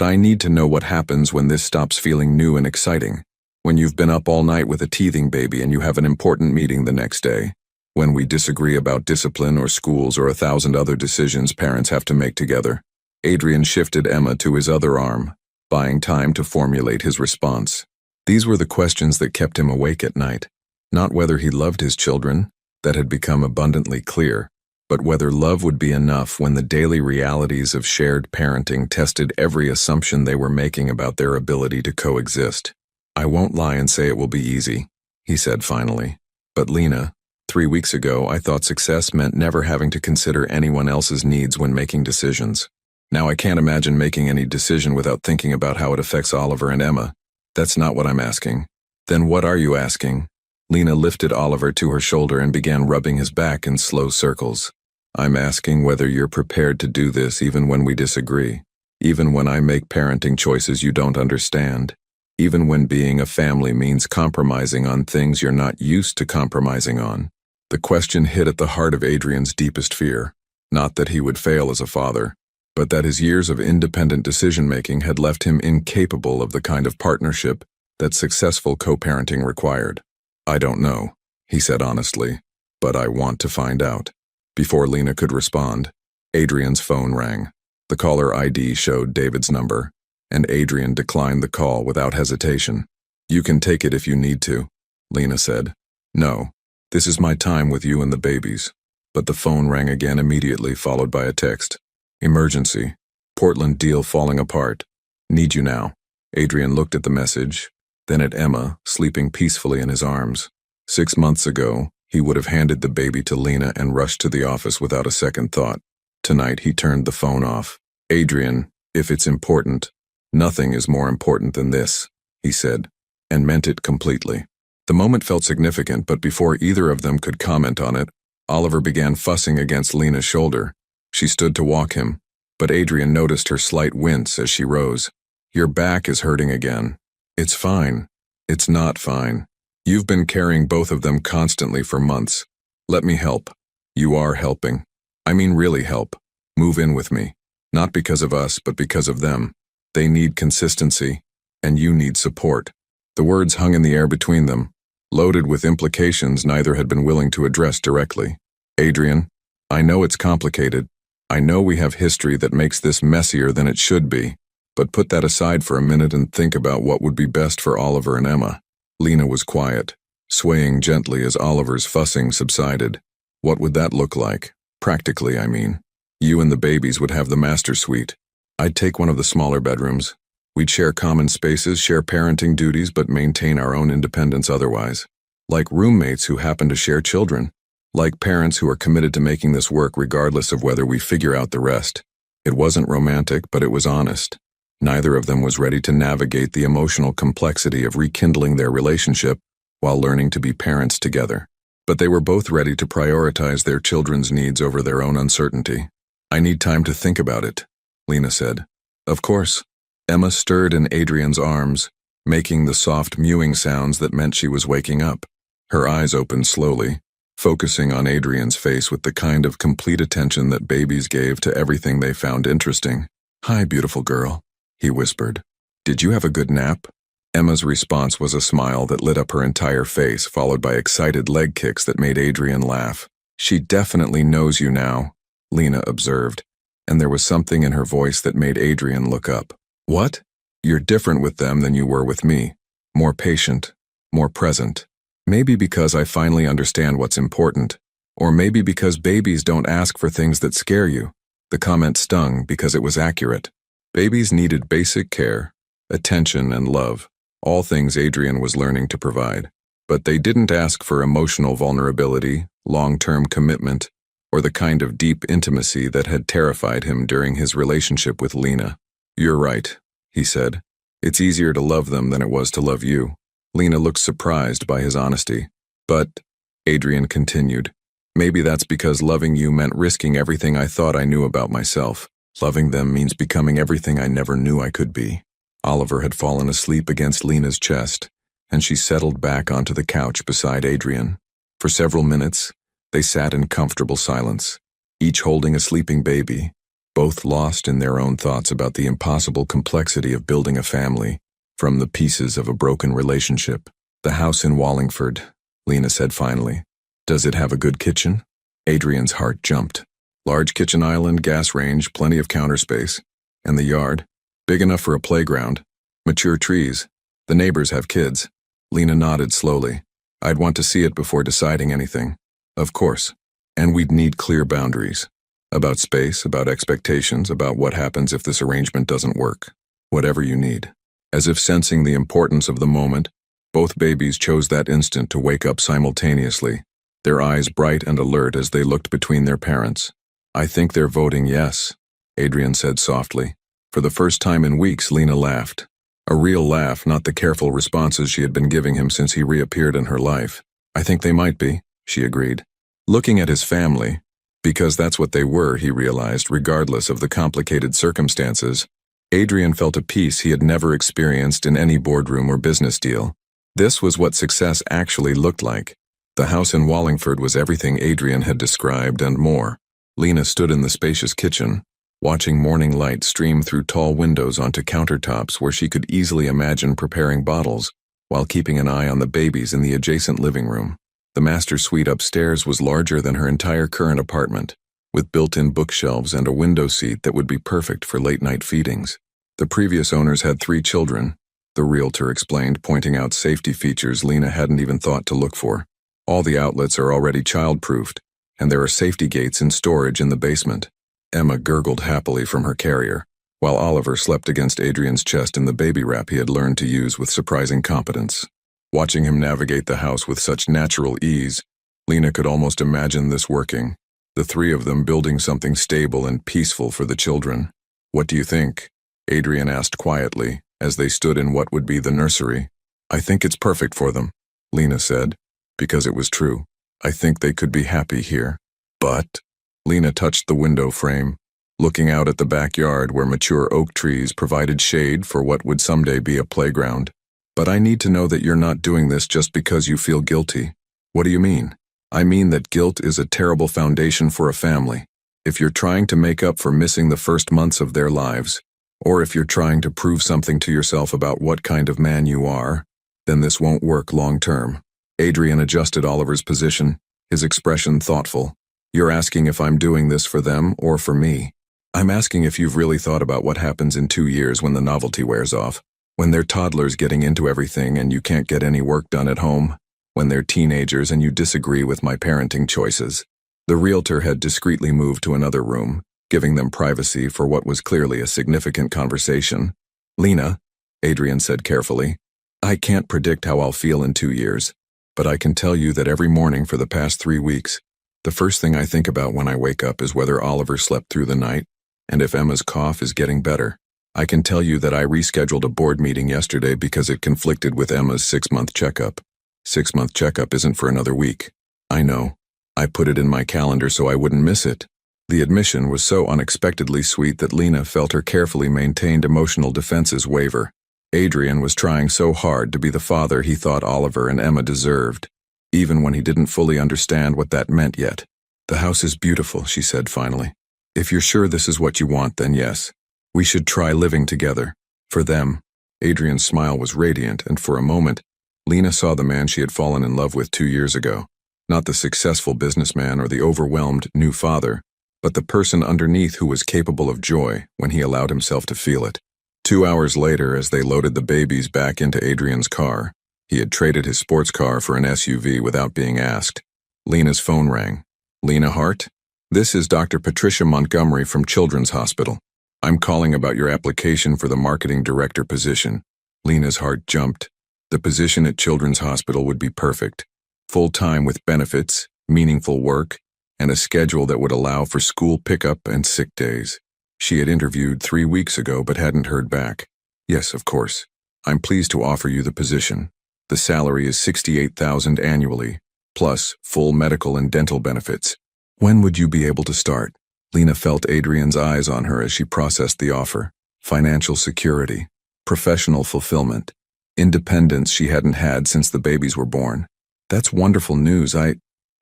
I need to know what happens when this stops feeling new and exciting. When you've been up all night with a teething baby and you have an important meeting the next day. When we disagree about discipline or schools or 1,000 other decisions parents have to make together. Adrian shifted Emma to his other arm, buying time to formulate his response. These were the questions that kept him awake at night. Not whether he loved his children, that had become abundantly clear, but whether love would be enough when the daily realities of shared parenting tested every assumption they were making about their ability to coexist. "I won't lie and say it will be easy," he said finally. "But Lena, 3 weeks ago I thought success meant never having to consider anyone else's needs when making decisions. Now I can't imagine making any decision without thinking about how it affects Oliver and Emma. That's not what I'm asking." "Then what are you asking?" Lena lifted Oliver to her shoulder and began rubbing his back in slow circles. "I'm asking whether you're prepared to do this even when we disagree, even when I make parenting choices you don't understand, even when being a family means compromising on things you're not used to compromising on." The question hit at the heart of Adrian's deepest fear, not that he would fail as a father, but that his years of independent decision-making had left him incapable of the kind of partnership that successful co-parenting required. "I don't know," he said honestly, "but I want to find out." Before Lena could respond, Adrian's phone rang. The caller ID showed David's number, and Adrian declined the call without hesitation. "You can take it if you need to," Lena said. "No, this is my time with you and the babies." But the phone rang again immediately, followed by a text. "Emergency. Portland deal falling apart. Need you now." Adrian looked at the message, then at Emma, sleeping peacefully in his arms. 6 months ago, he would have handed the baby to Lena and rushed to the office without a second thought. Tonight, he turned the phone off. "Adrian, if it's important, nothing is more important than this," he said, and meant it completely. The moment felt significant, but before either of them could comment on it, Oliver began fussing against Lena's shoulder. She stood to walk him, but Adrian noticed her slight wince as she rose. "Your back is hurting again." "It's fine." "It's not fine. You've been carrying both of them constantly for months. Let me help." "You are helping. I mean really help. Move in with me. Not because of us, but because of them. They need consistency, and you need support." The words hung in the air between them, loaded with implications neither had been willing to address directly. "Adrian, I know it's complicated. I know we have history that makes this messier than it should be, but put that aside for a minute and think about what would be best for Oliver and Emma." Lena was quiet, swaying gently as Oliver's fussing subsided. "What would that look like? Practically, I mean. You and the babies would have the master suite. I'd take one of the smaller bedrooms. We'd share common spaces, share parenting duties, but maintain our own independence otherwise. Like roommates who happen to share children. Like parents who are committed to making this work regardless of whether we figure out the rest." It wasn't romantic, but it was honest. Neither of them was ready to navigate the emotional complexity of rekindling their relationship while learning to be parents together. But they were both ready to prioritize their children's needs over their own uncertainty. "I need time to think about it," Lena said. "Of course." Emma stirred in Adrian's arms, making the soft mewing sounds that meant she was waking up. Her eyes opened slowly, focusing on Adrian's face with the kind of complete attention that babies gave to everything they found interesting. "Hi, beautiful girl," he whispered. "Did you have a good nap?" Emma's response was a smile that lit up her entire face, followed by excited leg kicks that made Adrian laugh. "She definitely knows you now," Lena observed, and there was something in her voice that made Adrian look up. "What?" "You're different with them than you were with me. More patient, more present. Maybe because I finally understand what's important, or maybe because babies don't ask for things that scare you." The comment stung because it was accurate. Babies needed basic care, attention, and love, all things Adrian was learning to provide. But they didn't ask for emotional vulnerability, long-term commitment, or the kind of deep intimacy that had terrified him during his relationship with Lena. "You're right," he said. "It's easier to love them than it was to love you." Lena looked surprised by his honesty. "But," Adrian continued, "maybe that's because loving you meant risking everything I thought I knew about myself. Loving them means becoming everything I never knew I could be." Oliver had fallen asleep against Lena's chest, and she settled back onto the couch beside Adrian. For several minutes, they sat in comfortable silence, each holding a sleeping baby, both lost in their own thoughts about the impossible complexity of building a family, From the pieces of a broken relationship. The house in Wallingford, Lena said finally. Does it have a good kitchen? Adrian's heart jumped. Large kitchen island, gas range, plenty of counter space. And the yard? Big enough for a playground. Mature trees. The neighbors have kids. Lena nodded slowly. I'd want to see it before deciding anything. Of course. And we'd need clear boundaries. About space, about expectations, about what happens if this arrangement doesn't work. Whatever you need. As if sensing the importance of the moment, both babies chose that instant to wake up simultaneously, their eyes bright and alert as they looked between their parents. I think they're voting yes, Adrian said softly. For the first time in weeks, Lena laughed. A real laugh, not the careful responses she had been giving him since he reappeared in her life. I think they might be, she agreed. Looking at his family, because that's what they were, he realized, regardless of the complicated circumstances, Adrian felt a peace he had never experienced in any boardroom or business deal. This was what success actually looked like. The house in Wallingford was everything Adrian had described and more. Lena stood in the spacious kitchen, watching morning light stream through tall windows onto countertops where she could easily imagine preparing bottles, while keeping an eye on the babies in the adjacent living room. The master suite upstairs was larger than her entire current apartment, with built-in bookshelves and a window seat that would be perfect for late-night feedings. The previous owners had 3 children, the realtor explained, pointing out safety features Lena hadn't even thought to look for. All the outlets are already child-proofed, and there are safety gates in storage in the basement. Emma gurgled happily from her carrier, while Oliver slept against Adrian's chest in the baby wrap he had learned to use with surprising competence. Watching him navigate the house with such natural ease, Lena could almost imagine this working, the 3 of them building something stable and peaceful for the children. What do you think? Adrian asked quietly, as they stood in what would be the nursery. I think it's perfect for them, Lena said, because it was true. I think they could be happy here. But, Lena touched the window frame, looking out at the backyard where mature oak trees provided shade for what would someday be a playground. But I need to know that you're not doing this just because you feel guilty. What do you mean? I mean that guilt is a terrible foundation for a family. If you're trying to make up for missing the first months of their lives, or if you're trying to prove something to yourself about what kind of man you are, then this won't work long term. Adrian adjusted Oliver's position, his expression thoughtful. You're asking if I'm doing this for them or for me. I'm asking if you've really thought about what happens in 2 years when the novelty wears off. When they're toddlers getting into everything and you can't get any work done at home. When they're teenagers and you disagree with my parenting choices. The realtor had discreetly moved to another room, giving them privacy for what was clearly a significant conversation. Lena, Adrian said carefully, I can't predict how I'll feel in 2 years, but I can tell you that every morning for the past 3 weeks, the first thing I think about when I wake up is whether Oliver slept through the night and if Emma's cough is getting better. I can tell you that I rescheduled a board meeting yesterday because it conflicted with Emma's 6-month checkup. 6-month checkup isn't for another week. I know. I put it in my calendar so I wouldn't miss it. The admission was so unexpectedly sweet that Lena felt her carefully maintained emotional defenses waver. Adrian was trying so hard to be the father he thought Oliver and Emma deserved, even when he didn't fully understand what that meant yet. The house is beautiful, she said finally. If you're sure this is what you want, then yes. We should try living together. For them. Adrian's smile was radiant, and for a moment, Lena saw the man she had fallen in love with 2 years ago. Not the successful businessman or the overwhelmed new father, but the person underneath who was capable of joy when he allowed himself to feel it. 2 hours later, as they loaded the babies back into Adrian's car, he had traded his sports car for an SUV without being asked. Lena's phone rang. Lena Hart? This is Dr. Patricia Montgomery from Children's Hospital. I'm calling about your application for the marketing director position. Lena's heart jumped. The position at Children's Hospital would be perfect. Full-time with benefits, meaningful work, and a schedule that would allow for school pickup and sick days. She had interviewed 3 weeks ago but hadn't heard back. Yes, of course. I'm pleased to offer you the position. The salary is $68,000 annually, plus full medical and dental benefits. When would you be able to start? Lena felt Adrian's eyes on her as she processed the offer. Financial security, professional fulfillment, independence she hadn't had since the babies were born. That's wonderful news.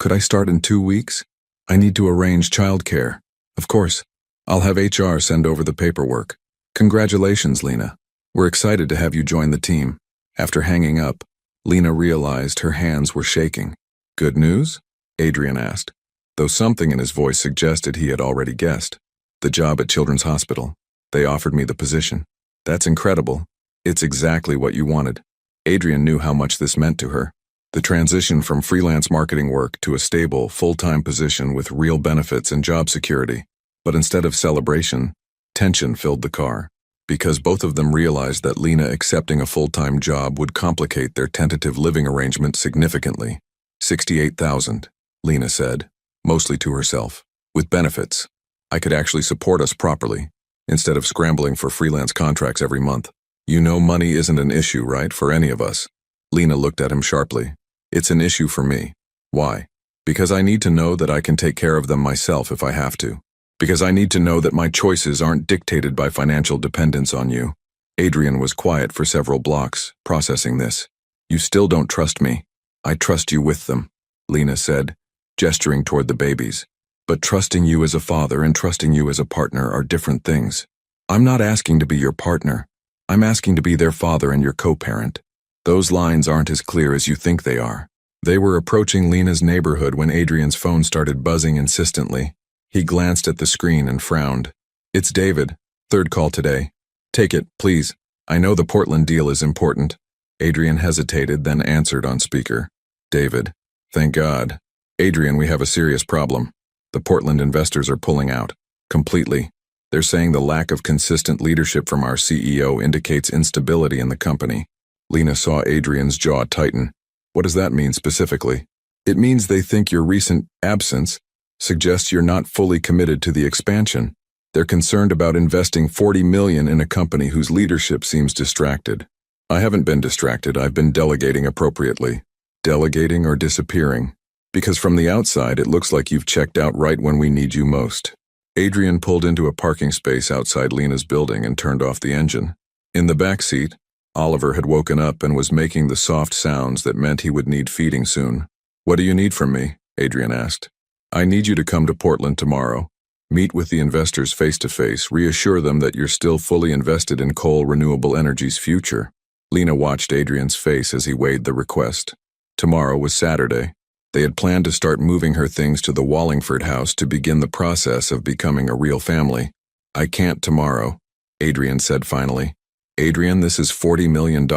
Could I start in 2 weeks? I need to arrange childcare. Of course. I'll have HR send over the paperwork. Congratulations, Lena. We're excited to have you join the team. After hanging up, Lena realized her hands were shaking. Good news? Adrian asked, though something in his voice suggested he had already guessed. The job at Children's Hospital. They offered me the position. That's incredible. It's exactly what you wanted. Adrian knew how much this meant to her. The transition from freelance marketing work to a stable, full-time position with real benefits and job security. But instead of celebration, tension filled the car. Because both of them realized that Lena accepting a full-time job would complicate their tentative living arrangement significantly. $68,000, Lena said, mostly to herself. With benefits. I could actually support us properly, instead of scrambling for freelance contracts every month. You know money isn't an issue, right, for any of us? Lena looked at him sharply. It's an issue for me. Why? Because I need to know that I can take care of them myself if I have to. Because I need to know that my choices aren't dictated by financial dependence on you. Adrian was quiet for several blocks, processing this. You still don't trust me. I trust you with them, Lena said, gesturing toward the babies. But trusting you as a father and trusting you as a partner are different things. I'm not asking to be your partner. I'm asking to be their father and your co-parent. Those lines aren't as clear as you think they are. They were approaching Lena's neighborhood when Adrian's phone started buzzing insistently. He glanced at the screen and frowned. It's David. Third call today. Take it, please. I know the Portland deal is important. Adrian hesitated, then answered on speaker. David. Thank God. Adrian, we have a serious problem. The Portland investors are pulling out. Completely. They're saying the lack of consistent leadership from our CEO indicates instability in the company. Lena saw Adrian's jaw tighten. What does that mean specifically? It means they think your recent absence suggests you're not fully committed to the expansion. They're concerned about investing $40 million in a company whose leadership seems distracted. I haven't been distracted. I've been delegating appropriately. Delegating or disappearing. Because from the outside, it looks like you've checked out right when we need you most. Adrian pulled into a parking space outside Lena's building and turned off the engine. In the back seat, Oliver had woken up and was making the soft sounds that meant he would need feeding soon. What do you need from me? Adrian asked. I need you to come to Portland tomorrow. Meet with the investors face-to-face, reassure them that you're still fully invested in Coal Renewable Energy's future. Lena watched Adrian's face as he weighed the request. Tomorrow was Saturday. They had planned to start moving her things to the Wallingford house to begin the process of becoming a real family. I can't tomorrow, Adrian said finally. Adrian, this is $40 million.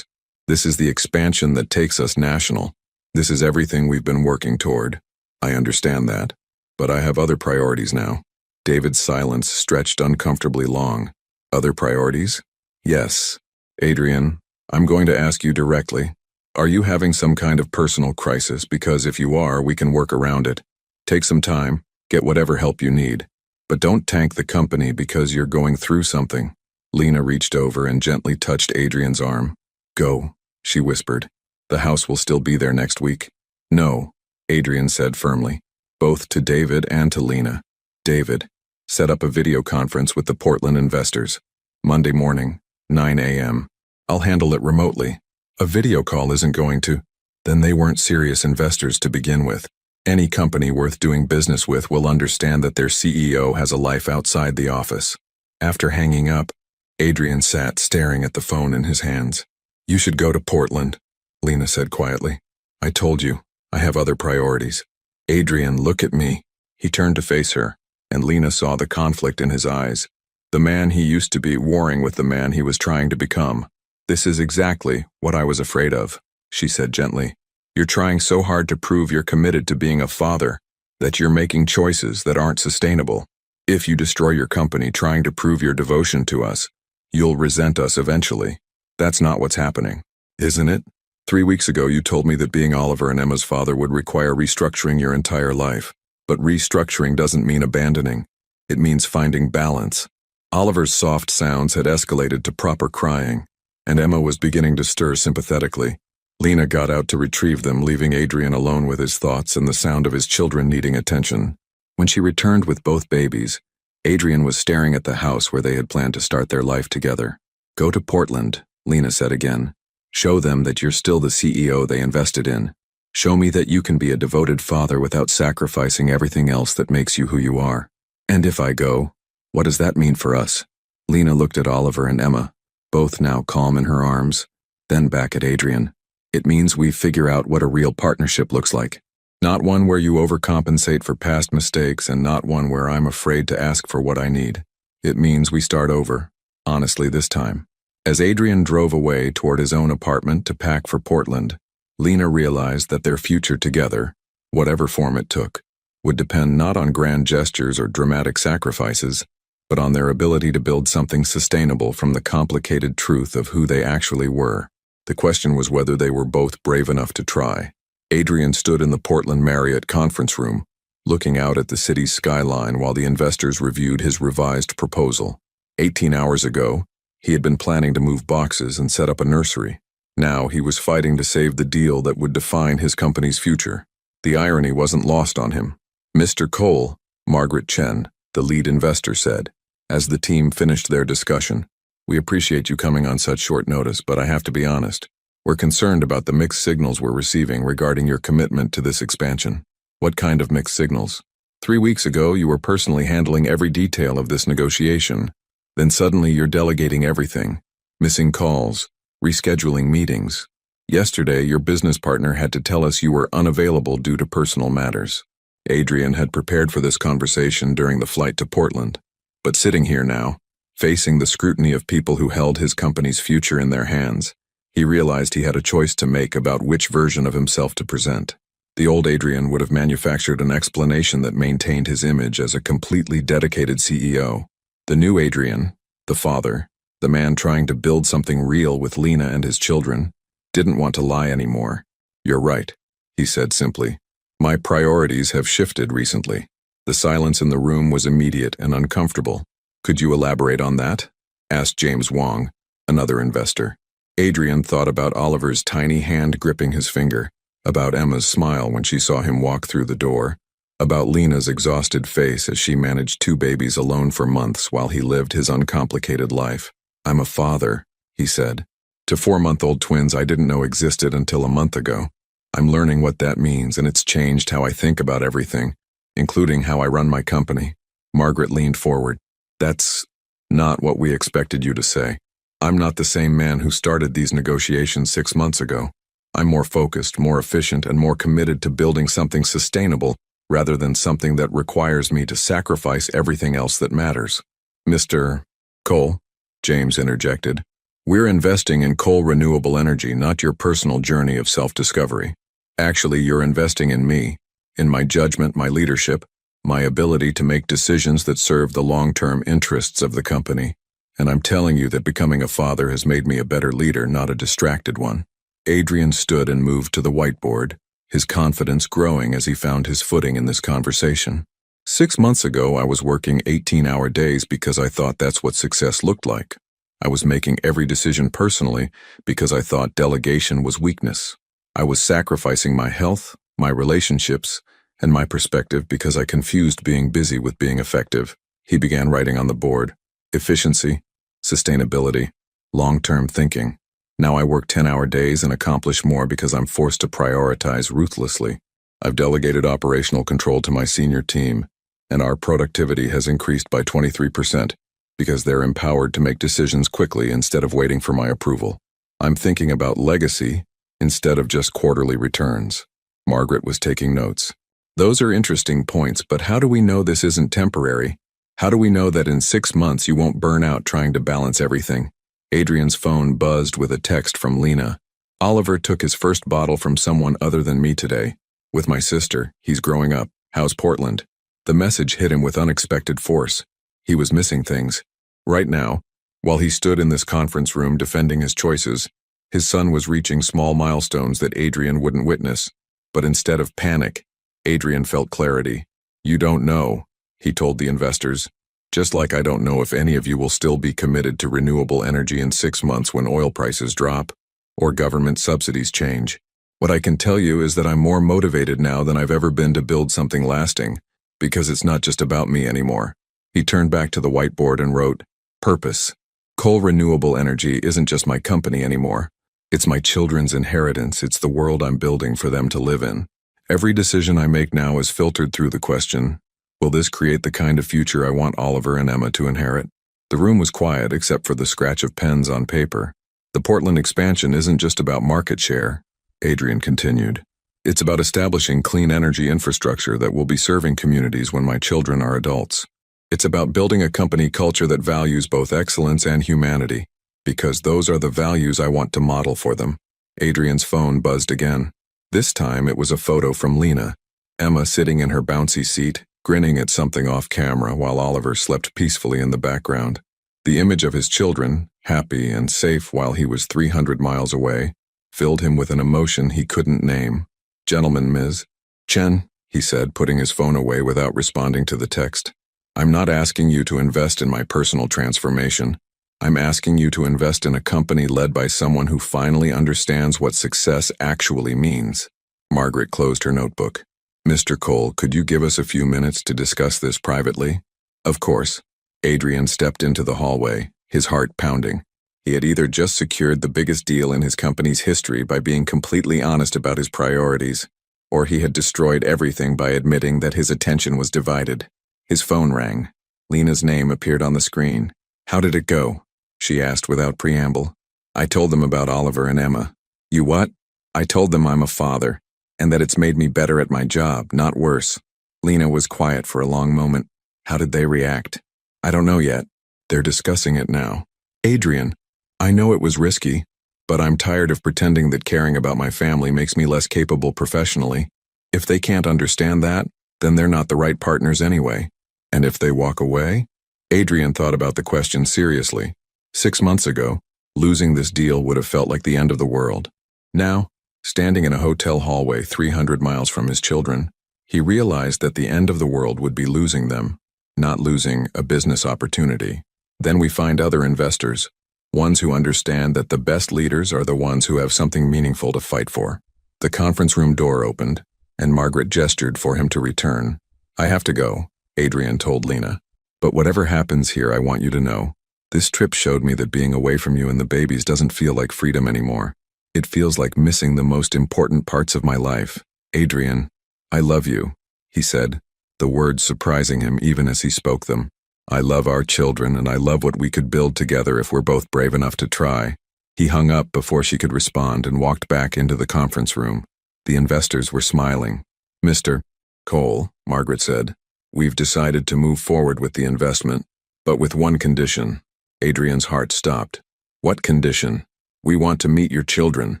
This is the expansion that takes us national. This is everything we've been working toward. I understand that. But I have other priorities now. David's silence stretched uncomfortably long. Other priorities? Yes. Adrian, I'm going to ask you directly. Are you having some kind of personal crisis? Because if you are, we can work around it. Take some time, get whatever help you need. But don't tank the company because you're going through something. Lena reached over and gently touched Adrian's arm. Go, she whispered. The house will still be there next week. No, Adrian said firmly, both to David and to Lena. David, set up a video conference with the Portland investors. Monday morning, 9 a.m. I'll handle it remotely. A video call isn't going to. Then they weren't serious investors to begin with. Any company worth doing business with will understand that their CEO has a life outside the office. After hanging up, Adrian sat staring at the phone in his hands. You should go to Portland, Lena said quietly. I told you, I have other priorities. Adrian, look at me. He turned to face her, and Lena saw the conflict in his eyes. The man he used to be warring with the man he was trying to become. This is exactly what I was afraid of, she said gently. You're trying so hard to prove you're committed to being a father that you're making choices that aren't sustainable. If you destroy your company trying to prove your devotion to us, you'll resent us eventually. That's not what's happening, isn't it? 3 weeks ago you told me that being Oliver and Emma's father would require restructuring your entire life. But restructuring doesn't mean abandoning. It means finding balance. Oliver's soft sounds had escalated to proper crying, and Emma was beginning to stir sympathetically. Lena got out to retrieve them, leaving Adrian alone with his thoughts and the sound of his children needing attention. When she returned with both babies, Adrian was staring at the house where they had planned to start their life together. Go to Portland, Lena said again. Show them that you're still the CEO they invested in. Show me that you can be a devoted father without sacrificing everything else that makes you who you are. And if I go, what does that mean for us? Lena looked at Oliver and Emma. both now calm in her arms, then back at Adrian. It means we figure out what a real partnership looks like. Not one where you overcompensate for past mistakes and not one where I'm afraid to ask for what I need. It means we start over, honestly this time. As Adrian drove away toward his own apartment to pack for Portland, Lena realized that their future together, whatever form it took, would depend not on grand gestures or dramatic sacrifices, but on their ability to build something sustainable from the complicated truth of who they actually were. The question was whether they were both brave enough to try. Adrian stood in the Portland Marriott conference room, looking out at the city's skyline while the investors reviewed his revised proposal. 18 hours ago, he had been planning to move boxes and set up a nursery. Now he was fighting to save the deal that would define his company's future. The irony wasn't lost on him. Mr. Cole, Margaret Chen, the lead investor, said, as the team finished their discussion, "We appreciate you coming on such short notice, but I have to be honest. We're concerned about the mixed signals we're receiving regarding your commitment to this expansion." "What kind of mixed signals?" "3 weeks ago, you were personally handling every detail of this negotiation. Then suddenly you're delegating everything, missing calls, rescheduling meetings. Yesterday, your business partner had to tell us you were unavailable due to personal matters." Adrian had prepared for this conversation during the flight to Portland, but sitting here now, facing the scrutiny of people who held his company's future in their hands, he realized he had a choice to make about which version of himself to present. The old Adrian would have manufactured an explanation that maintained his image as a completely dedicated CEO. The new Adrian, the father, the man trying to build something real with Lena and his children, didn't want to lie anymore. "You're right," he said simply. "My priorities have shifted recently." The silence in the room was immediate and uncomfortable. "Could you elaborate on that?" asked James Wong, another investor. Adrian thought about Oliver's tiny hand gripping his finger, about Emma's smile when she saw him walk through the door, about Lena's exhausted face as she managed 2 babies alone for months while he lived his uncomplicated life. "I'm a father," he said, "to 4-month-old twins I didn't know existed until a month ago. I'm learning what that means, and it's changed how I think about everything, including how I run my company." Margaret leaned forward. "That's not what we expected you to say. I'm not the same man who started these negotiations 6 months ago. I'm more focused, more efficient, and more committed to building something sustainable rather than something that requires me to sacrifice everything else that matters." "Mr. Cole," James interjected, "we're investing in coal renewable energy, not your personal journey of self-discovery. Actually, you're investing in me, in my judgment, my leadership, my ability to make decisions that serve the long-term interests of the company. And I'm telling you that becoming a father has made me a better leader, not a distracted one." Adrian stood and moved to the whiteboard, his confidence growing as he found his footing in this conversation. 6 months ago, I was working 18-hour days because I thought that's what success looked like. I was making every decision personally because I thought delegation was weakness. I was sacrificing my health, my relationships, and my perspective because I confused being busy with being effective. He began writing on the board: efficiency, sustainability, long-term thinking. Now I work 10-hour days and accomplish more because I'm forced to prioritize ruthlessly. I've delegated operational control to my senior team, and our productivity has increased by 23% because they're empowered to make decisions quickly instead of waiting for my approval. I'm thinking about legacy instead of just quarterly returns. Margaret was taking notes. "Those are interesting points, but how do we know this isn't temporary? How do we know that in 6 months you won't burn out trying to balance everything?" Adrian's phone buzzed with a text from Lena. "Oliver took his first bottle from someone other than me today. With my sister. He's growing up. How's Portland?" The message hit him with unexpected force. He was missing things. Right now, while he stood in this conference room defending his choices, his son was reaching small milestones that Adrian wouldn't witness. But instead of panic, Adrian felt clarity. "You don't know," he told the investors. "Just like I don't know if any of you will still be committed to renewable energy in 6 months when oil prices drop, or government subsidies change. What I can tell you is that I'm more motivated now than I've ever been to build something lasting, because it's not just about me anymore." He turned back to the whiteboard and wrote, "Purpose. Coal renewable energy isn't just my company anymore. It's my children's inheritance. It's the world I'm building for them to live in. Every decision I make now is filtered through the question, will this create the kind of future I want Oliver and Emma to inherit?" The room was quiet except for the scratch of pens on paper. The Portland expansion isn't just about market share, Adrian continued. It's about establishing clean energy infrastructure that will be serving communities when my children are adults. It's about building a company culture that values both excellence and humanity, because those are the values I want to model for them. Adrian's phone buzzed again. This time it was a photo from Lena, Emma sitting in her bouncy seat, grinning at something off camera while Oliver slept peacefully in the background. The image of his children, happy and safe while he was 300 miles away, filled him with an emotion he couldn't name. "Gentlemen, Ms. Chen," he said, putting his phone away without responding to the text. "I'm not asking you to invest in my personal transformation. I'm asking you to invest in a company led by someone who finally understands what success actually means." Margaret closed her notebook. "Mr. Cole, could you give us a few minutes to discuss this privately?" "Of course." Adrian stepped into the hallway, his heart pounding. He had either just secured the biggest deal in his company's history by being completely honest about his priorities, or he had destroyed everything by admitting that his attention was divided. His phone rang. Lena's name appeared on the screen. "How did it go?" she asked without preamble. "I told them about Oliver and Emma." "You what?" "I told them I'm a father, and that it's made me better at my job, not worse." Lena was quiet for a long moment. "How did they react?" "I don't know yet. They're discussing it now." "Adrian, I know it was risky, but I'm tired of pretending that caring about my family makes me less capable professionally. If they can't understand that, then they're not the right partners anyway. And if they walk away?" Adrian thought about the question seriously. 6 months ago, losing this deal would have felt like the end of the world. Now, standing in a hotel hallway 300 miles from his children, he realized that the end of the world would be losing them, not losing a business opportunity. Then we find other investors, ones who understand that the best leaders are the ones who have something meaningful to fight for. The conference room door opened, and Margaret gestured for him to return. "I have to go," Adrian told Lena. "But whatever happens here, I want you to know. This trip showed me that being away from you and the babies doesn't feel like freedom anymore. It feels like missing the most important parts of my life. Adrian, I love you," he said, the words surprising him even as he spoke them. "I love our children, and I love what we could build together if we're both brave enough to try." He hung up before she could respond and walked back into the conference room. The investors were smiling. "Mr. Cole," Margaret said, "we've decided to move forward with the investment, but with one condition." Adrian's heart stopped. "What condition?" "We want to meet your children,"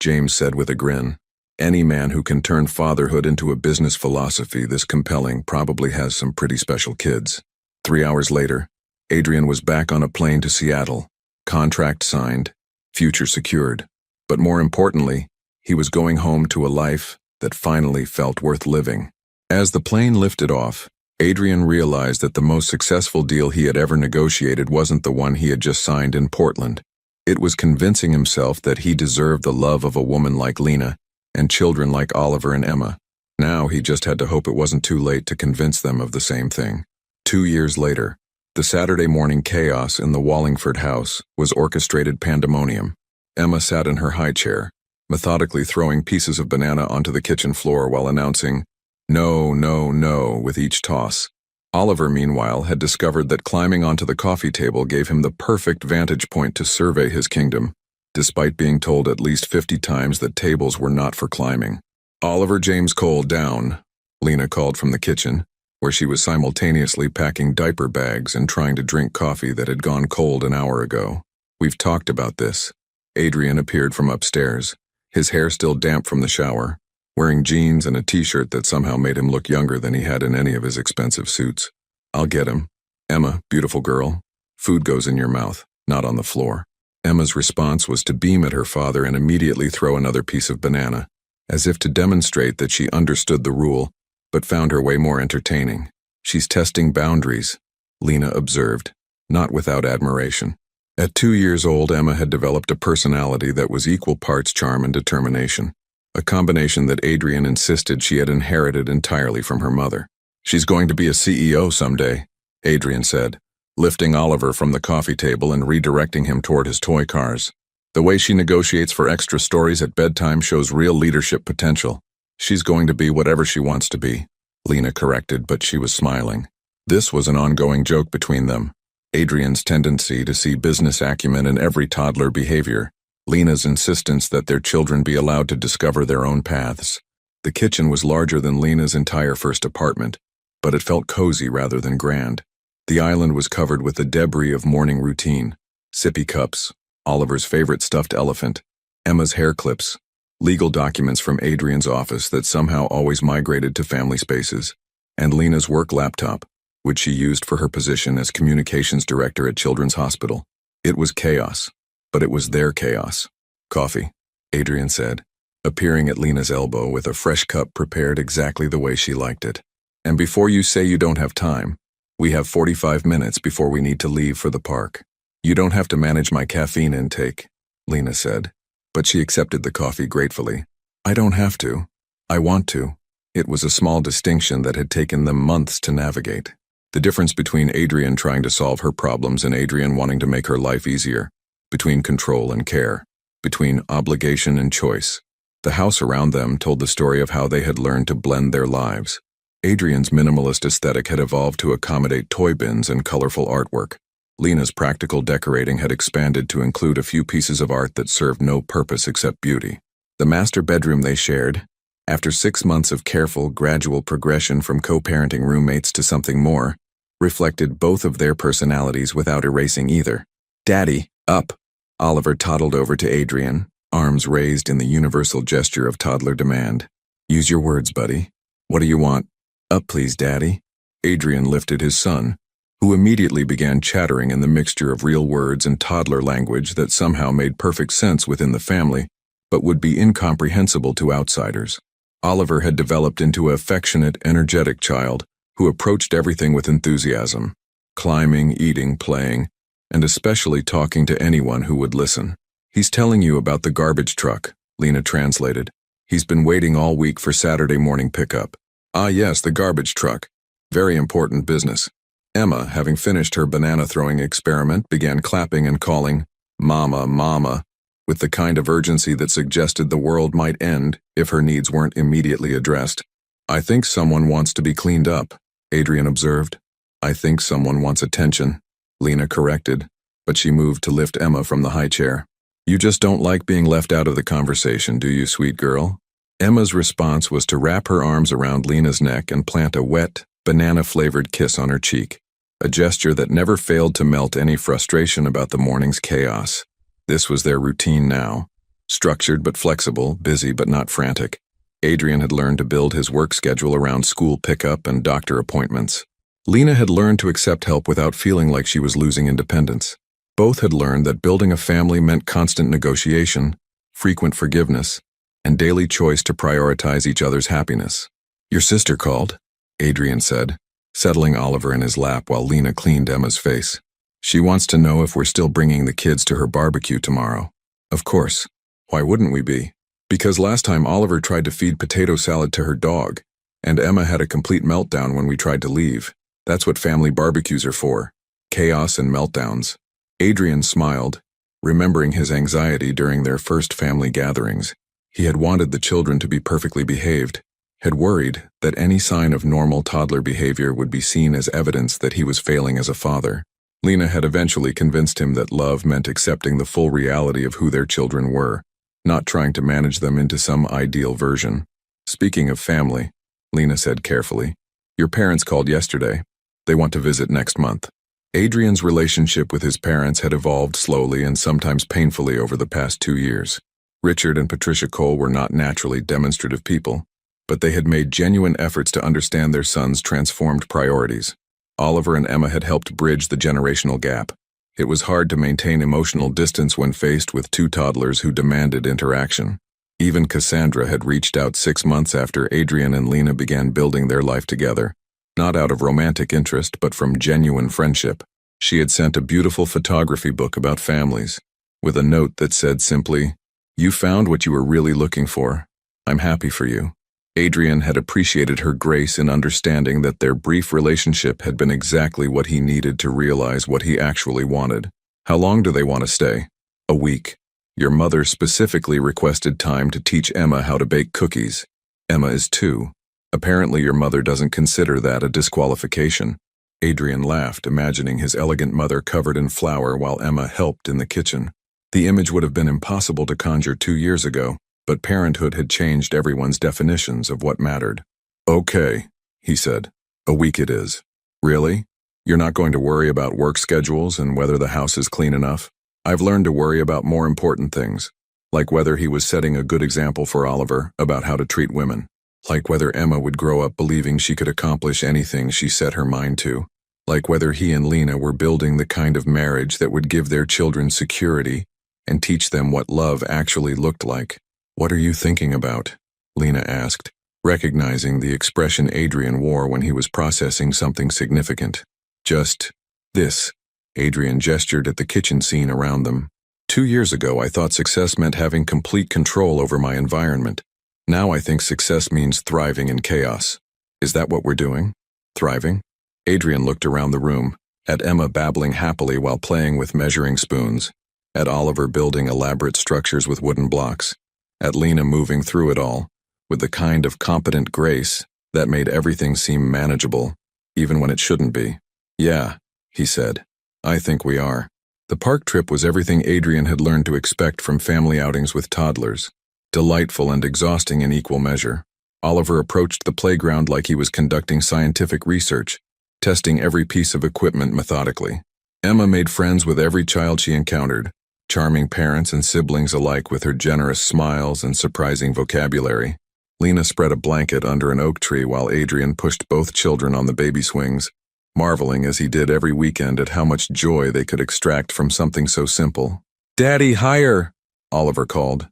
James said with a grin. "Any man who can turn fatherhood into a business philosophy this compelling probably has some pretty special kids." 3 hours later, Adrian was back on a plane to Seattle, contract signed, future secured. But more importantly, he was going home to a life that finally felt worth living. As the plane lifted off, Adrian realized that the most successful deal he had ever negotiated wasn't the one he had just signed in Portland. It was convincing himself that he deserved the love of a woman like Lena and children like Oliver and Emma. Now he just had to hope it wasn't too late to convince them of the same thing. 2 years later, the Saturday morning chaos in the Wallingford house was orchestrated pandemonium. Emma sat in her high chair, methodically throwing pieces of banana onto the kitchen floor while announcing, "No, no, no," with each toss. Oliver, meanwhile, had discovered that climbing onto the coffee table gave him the perfect vantage point to survey his kingdom, despite being told at least 50 times that tables were not for climbing. "Oliver James Cole, down," Lena called from the kitchen, where she was simultaneously packing diaper bags and trying to drink coffee that had gone cold an hour ago. "We've talked about this." Adrian appeared from upstairs, his hair still damp from the shower, wearing jeans and a t-shirt that somehow made him look younger than he had in any of his expensive suits. "I'll get him. Emma, beautiful girl, food goes in your mouth, not on the floor." Emma's response was to beam at her father and immediately throw another piece of banana, as if to demonstrate that she understood the rule, but found her way more entertaining. "She's testing boundaries," Lena observed, not without admiration. At 2 years old, Emma had developed a personality that was equal parts charm and determination, a combination that Adrian insisted she had inherited entirely from her mother. "She's going to be a CEO someday," Adrian said, lifting Oliver from the coffee table and redirecting him toward his toy cars. "The way she negotiates for extra stories at bedtime shows real leadership potential." "She's going to be whatever she wants to be," Lena corrected, but she was smiling. This was an ongoing joke between them. Adrian's tendency to see business acumen in every toddler behavior, Lena's insistence that their children be allowed to discover their own paths. The kitchen was larger than Lena's entire first apartment, but it felt cozy rather than grand. The island was covered with the debris of morning routine: sippy cups, Oliver's favorite stuffed elephant, Emma's hair clips, legal documents from Adrian's office that somehow always migrated to family spaces, and Lena's work laptop, which she used for her position as communications director at Children's Hospital. It was chaos, but it was their chaos. "Coffee," Adrian said, appearing at Lena's elbow with a fresh cup prepared exactly the way she liked it. "And before you say you don't have time, we have 45 minutes before we need to leave for the park. You don't have to manage my caffeine intake," Lena said, but she accepted the coffee gratefully. "I don't have to. I want to." It was a small distinction that had taken them months to navigate. The difference between Adrian trying to solve her problems and Adrian wanting to make her life easier, between control and care, between obligation and choice. The house around them told the story of how they had learned to blend their lives. Adrian's minimalist aesthetic had evolved to accommodate toy bins and colorful artwork. Lena's practical decorating had expanded to include a few pieces of art that served no purpose except beauty. The master bedroom they shared, after 6 months of careful, gradual progression from co-parenting roommates to something more, reflected both of their personalities without erasing either. "Daddy, up!" Oliver toddled over to Adrian, arms raised in the universal gesture of toddler demand. "Use your words, buddy. What do you want?" "Up, please, Daddy." Adrian lifted his son, who immediately began chattering in the mixture of real words and toddler language that somehow made perfect sense within the family, but would be incomprehensible to outsiders. Oliver had developed into an affectionate, energetic child who approached everything with enthusiasm, climbing, eating, playing, and especially talking to anyone who would listen. "He's telling you about the garbage truck," Lena translated. "He's been waiting all week for Saturday morning pickup." "Ah yes, the garbage truck. Very important business." Emma, having finished her banana-throwing experiment, began clapping and calling, "Mama, Mama," with the kind of urgency that suggested the world might end if her needs weren't immediately addressed. "I think someone wants to be cleaned up," Adrian observed. "I think someone wants attention," Lena corrected, but she moved to lift Emma from the high chair. "You just don't like being left out of the conversation, do you, sweet girl?" Emma's response was to wrap her arms around Lena's neck and plant a wet, banana-flavored kiss on her cheek, a gesture that never failed to melt any frustration about the morning's chaos. This was their routine now, structured but flexible, busy but not frantic. Adrian had learned to build his work schedule around school pickup and doctor appointments. Lena had learned to accept help without feeling like she was losing independence. Both had learned that building a family meant constant negotiation, frequent forgiveness, and daily choice to prioritize each other's happiness. "Your sister called," Adrian said, settling Oliver in his lap while Lena cleaned Emma's face. "She wants to know if we're still bringing the kids to her barbecue tomorrow." "Of course. Why wouldn't we be?" "Because last time Oliver tried to feed potato salad to her dog, and Emma had a complete meltdown when we tried to leave. That's what family barbecues are for. Chaos and meltdowns." Adrian smiled, remembering his anxiety during their first family gatherings. He had wanted the children to be perfectly behaved, had worried that any sign of normal toddler behavior would be seen as evidence that he was failing as a father. Lena had eventually convinced him that love meant accepting the full reality of who their children were, not trying to manage them into some ideal version. "Speaking of family," Lena said carefully, "your parents called yesterday. They want to visit next month." Adrian's relationship with his parents had evolved slowly and sometimes painfully over the past 2 years. Richard and Patricia Cole were not naturally demonstrative people, but they had made genuine efforts to understand their son's transformed priorities. Oliver and Emma had helped bridge the generational gap. It was hard to maintain emotional distance when faced with 2 toddlers who demanded interaction. Even Cassandra had reached out 6 months after Adrian and Lena began building their life together, not out of romantic interest but from genuine friendship. She had sent a beautiful photography book about families, with a note that said simply, "You found what you were really looking for. I'm happy for you." Adrian had appreciated her grace in understanding that their brief relationship had been exactly what he needed to realize what he actually wanted. "How long do they want to stay?" "A week. Your mother specifically requested time to teach Emma how to bake cookies. Emma is 2. Apparently your mother doesn't consider that a disqualification." Adrian laughed, imagining his elegant mother covered in flour while Emma helped in the kitchen. The image would have been impossible to conjure 2 years ago, but parenthood had changed everyone's definitions of what mattered. "Okay," he said. "A week it is." "Really? You're not going to worry about work schedules and whether the house is clean enough?" "I've learned to worry about more important things, like whether he was setting a good example for Oliver about how to treat women, like whether Emma would grow up believing she could accomplish anything she set her mind to, like whether he and Lena were building the kind of marriage that would give their children security and teach them what love actually looked like." "What are you thinking about?" Lena asked, recognizing the expression Adrian wore when he was processing something significant. "Just this." Adrian gestured at the kitchen scene around them. 2 years ago, I thought success meant having complete control over my environment. Now I think success means thriving in chaos. Is that what we're doing? Thriving? Adrian looked around the room, at Emma babbling happily while playing with measuring spoons, at Oliver building elaborate structures with wooden blocks, at Lena moving through it all, with the kind of competent grace that made everything seem manageable, even when it shouldn't be. "Yeah," he said. "I think we are." The park trip was everything Adrian had learned to expect from family outings with toddlers. Delightful and exhausting in equal measure. Oliver approached the playground like he was conducting scientific research, testing every piece of equipment methodically. Emma made friends with every child she encountered, charming parents and siblings alike with her generous smiles and surprising vocabulary. Lena spread a blanket under an oak tree while Adrian pushed both children on the baby swings, marveling as he did every weekend at how much joy they could extract from something so simple. "Daddy, higher!" Oliver called.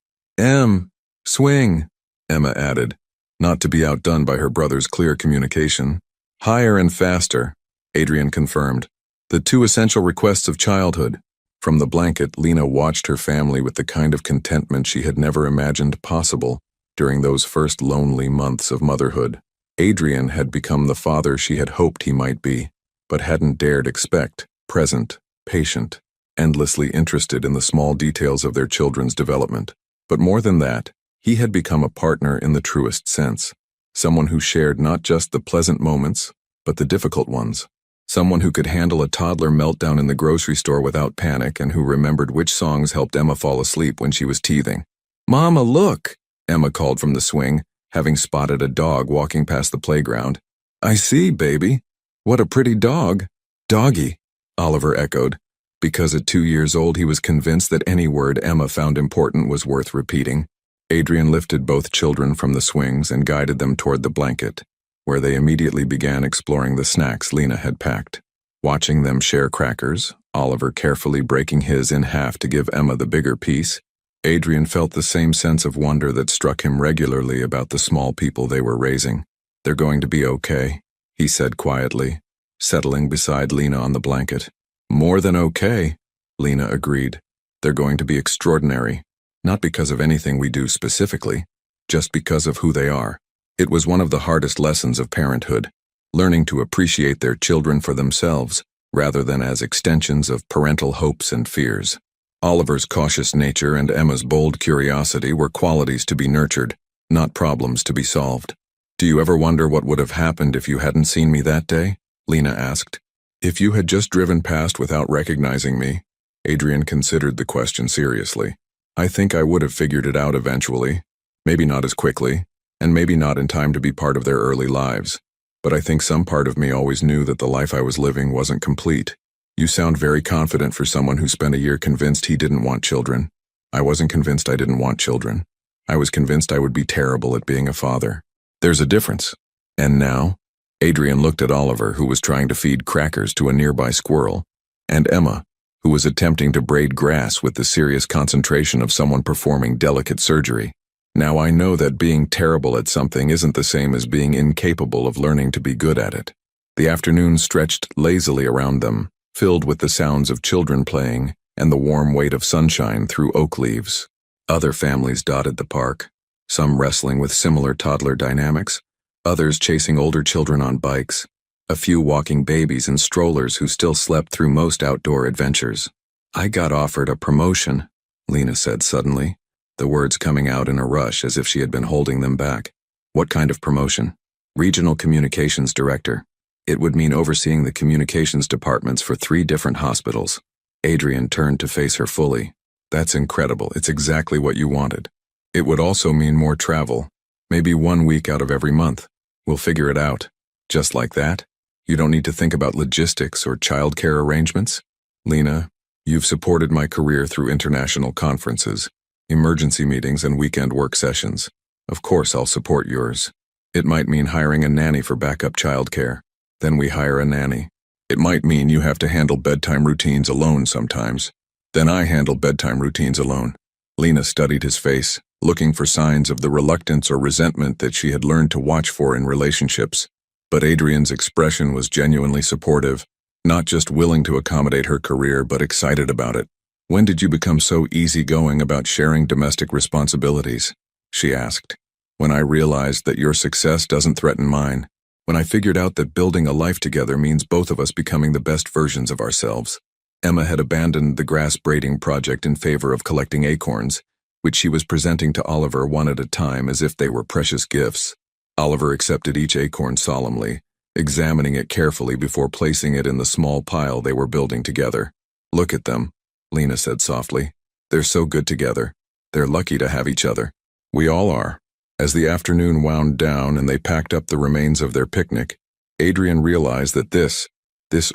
Swing," Emma added, not to be outdone by her brother's clear communication. "Higher and faster," Adrian confirmed. The 2 essential requests of childhood. From the blanket, Lena watched her family with the kind of contentment she had never imagined possible during those first lonely months of motherhood. Adrian had become the father she had hoped he might be, but hadn't dared expect, present, patient, endlessly interested in the small details of their children's development. But more than that, he had become a partner in the truest sense, someone who shared not just the pleasant moments, but the difficult ones. Someone who could handle a toddler meltdown in the grocery store without panic and who remembered which songs helped Emma fall asleep when she was teething. "Mama, look!" Emma called from the swing, having spotted a dog walking past the playground. "I see, baby. What a pretty dog." "Doggy," Oliver echoed, because at 2 years old he was convinced that any word Emma found important was worth repeating. Adrian lifted both children from the swings and guided them toward the blanket, where they immediately began exploring the snacks Lena had packed. Watching them share crackers, Oliver carefully breaking his in half to give Emma the bigger piece, Adrian felt the same sense of wonder that struck him regularly about the small people they were raising. "They're going to be okay," he said quietly, settling beside Lena on the blanket. "More than okay," Lena agreed. "They're going to be extraordinary, not because of anything we do specifically, just because of who they are." It was one of the hardest lessons of parenthood, learning to appreciate their children for themselves, rather than as extensions of parental hopes and fears. Oliver's cautious nature and Emma's bold curiosity were qualities to be nurtured, not problems to be solved. "Do you ever wonder what would have happened if you hadn't seen me that day?" Lena asked. "If you had just driven past without recognizing me?" Adrian considered the question seriously. "I think I would have figured it out eventually, maybe not as quickly, and maybe not in time to be part of their early lives. But I think some part of me always knew that the life I was living wasn't complete." "You sound very confident for someone who spent a year convinced he didn't want children." "I wasn't convinced I didn't want children. I was convinced I would be terrible at being a father. There's a difference." "And now?" Adrian looked at Oliver, who was trying to feed crackers to a nearby squirrel, and Emma, who was attempting to braid grass with the serious concentration of someone performing delicate surgery. "Now I know that being terrible at something isn't the same as being incapable of learning to be good at it." The afternoon stretched lazily around them, filled with the sounds of children playing and the warm weight of sunshine through oak leaves. Other families dotted the park, some wrestling with similar toddler dynamics, others chasing older children on bikes, a few walking babies in strollers who still slept through most outdoor adventures. "I got offered a promotion," Lena said suddenly, the words coming out in a rush as if she had been holding them back. "What kind of promotion?" "Regional Communications Director." It would mean overseeing the communications departments for 3 different hospitals. Adrian turned to face her fully. That's incredible. It's exactly what you wanted. It would also mean more travel. Maybe 1 week out of every month. We'll figure it out. Just like that? You don't need to think about logistics or childcare arrangements? Lena, you've supported my career through international conferences, emergency meetings, and weekend work sessions. Of course I'll support yours. It might mean hiring a nanny for backup childcare. Then we hire a nanny. It might mean you have to handle bedtime routines alone sometimes. Then I handle bedtime routines alone. Lena studied his face, looking for signs of the reluctance or resentment that she had learned to watch for in relationships. But Adrian's expression was genuinely supportive, not just willing to accommodate her career, but excited about it. When did you become so easygoing about sharing domestic responsibilities? She asked. When I realized that your success doesn't threaten mine. When I figured out that building a life together means both of us becoming the best versions of ourselves. Emma had abandoned the grass braiding project in favor of collecting acorns, which she was presenting to Oliver one at a time as if they were precious gifts. Oliver accepted each acorn solemnly, examining it carefully before placing it in the small pile they were building together. Look at them, Lena said softly. They're so good together. They're lucky to have each other. We all are. As the afternoon wound down and they packed up the remains of their picnic, Adrian realized that this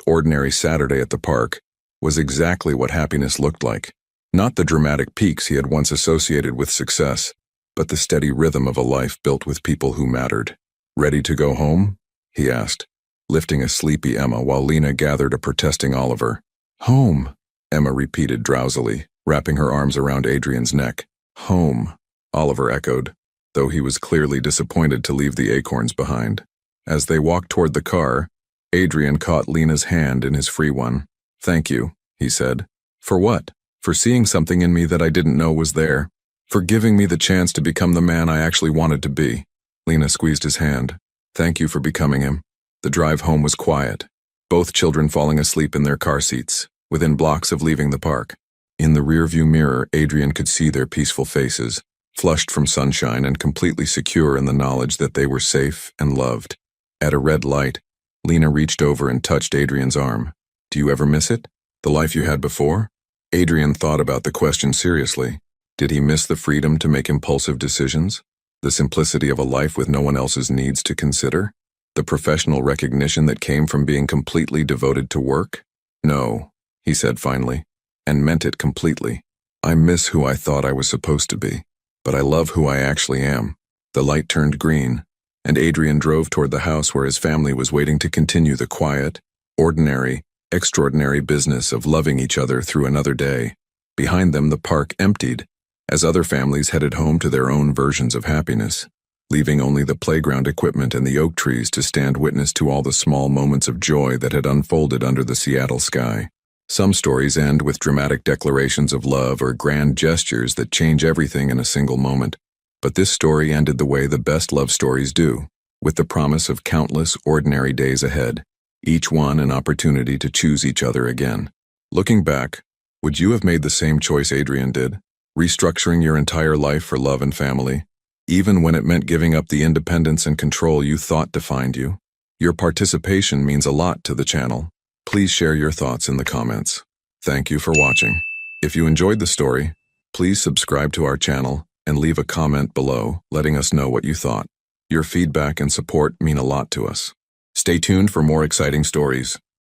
ordinary Saturday at the park, was exactly what happiness looked like. Not the dramatic peaks he had once associated with success, but the steady rhythm of a life built with people who mattered. Ready to go home? He asked, lifting a sleepy Emma while Lena gathered a protesting Oliver. Home, Emma repeated drowsily, wrapping her arms around Adrian's neck. Home, Oliver echoed, though he was clearly disappointed to leave the acorns behind. As they walked toward the car, Adrian caught Lena's hand in his free one. Thank you, he said. For what? For seeing something in me that I didn't know was there. For giving me the chance to become the man I actually wanted to be. Lena squeezed his hand. Thank you for becoming him. The drive home was quiet, both children falling asleep in their car seats, within blocks of leaving the park. In the rearview mirror, Adrian could see their peaceful faces, flushed from sunshine and completely secure in the knowledge that they were safe and loved. At a red light, Lena reached over and touched Adrian's arm. Do you ever miss it? The life you had before? Adrian thought about the question seriously. Did he miss the freedom to make impulsive decisions? The simplicity of a life with no one else's needs to consider? The professional recognition that came from being completely devoted to work? No, he said finally, and meant it completely. I miss who I thought I was supposed to be, but I love who I actually am. The light turned green, and Adrian drove toward the house where his family was waiting to continue the quiet, ordinary, extraordinary business of loving each other through another day. Behind them, the park emptied, as other families headed home to their own versions of happiness, leaving only the playground equipment and the oak trees to stand witness to all the small moments of joy that had unfolded under the Seattle sky. Some stories end with dramatic declarations of love or grand gestures that change everything in a single moment. But this story ended the way the best love stories do, with the promise of countless ordinary days ahead, each one an opportunity to choose each other again. Looking back, would you have made the same choice Adrian did? Restructuring your entire life for love and family, even when it meant giving up the independence and control you thought defined you? Your participation means a lot to the channel. Please share your thoughts in the comments. Thank you for watching. If you enjoyed the story, please subscribe to our channel and leave a comment below letting us know what you thought. Your feedback and support mean a lot to us. Stay tuned for more exciting stories.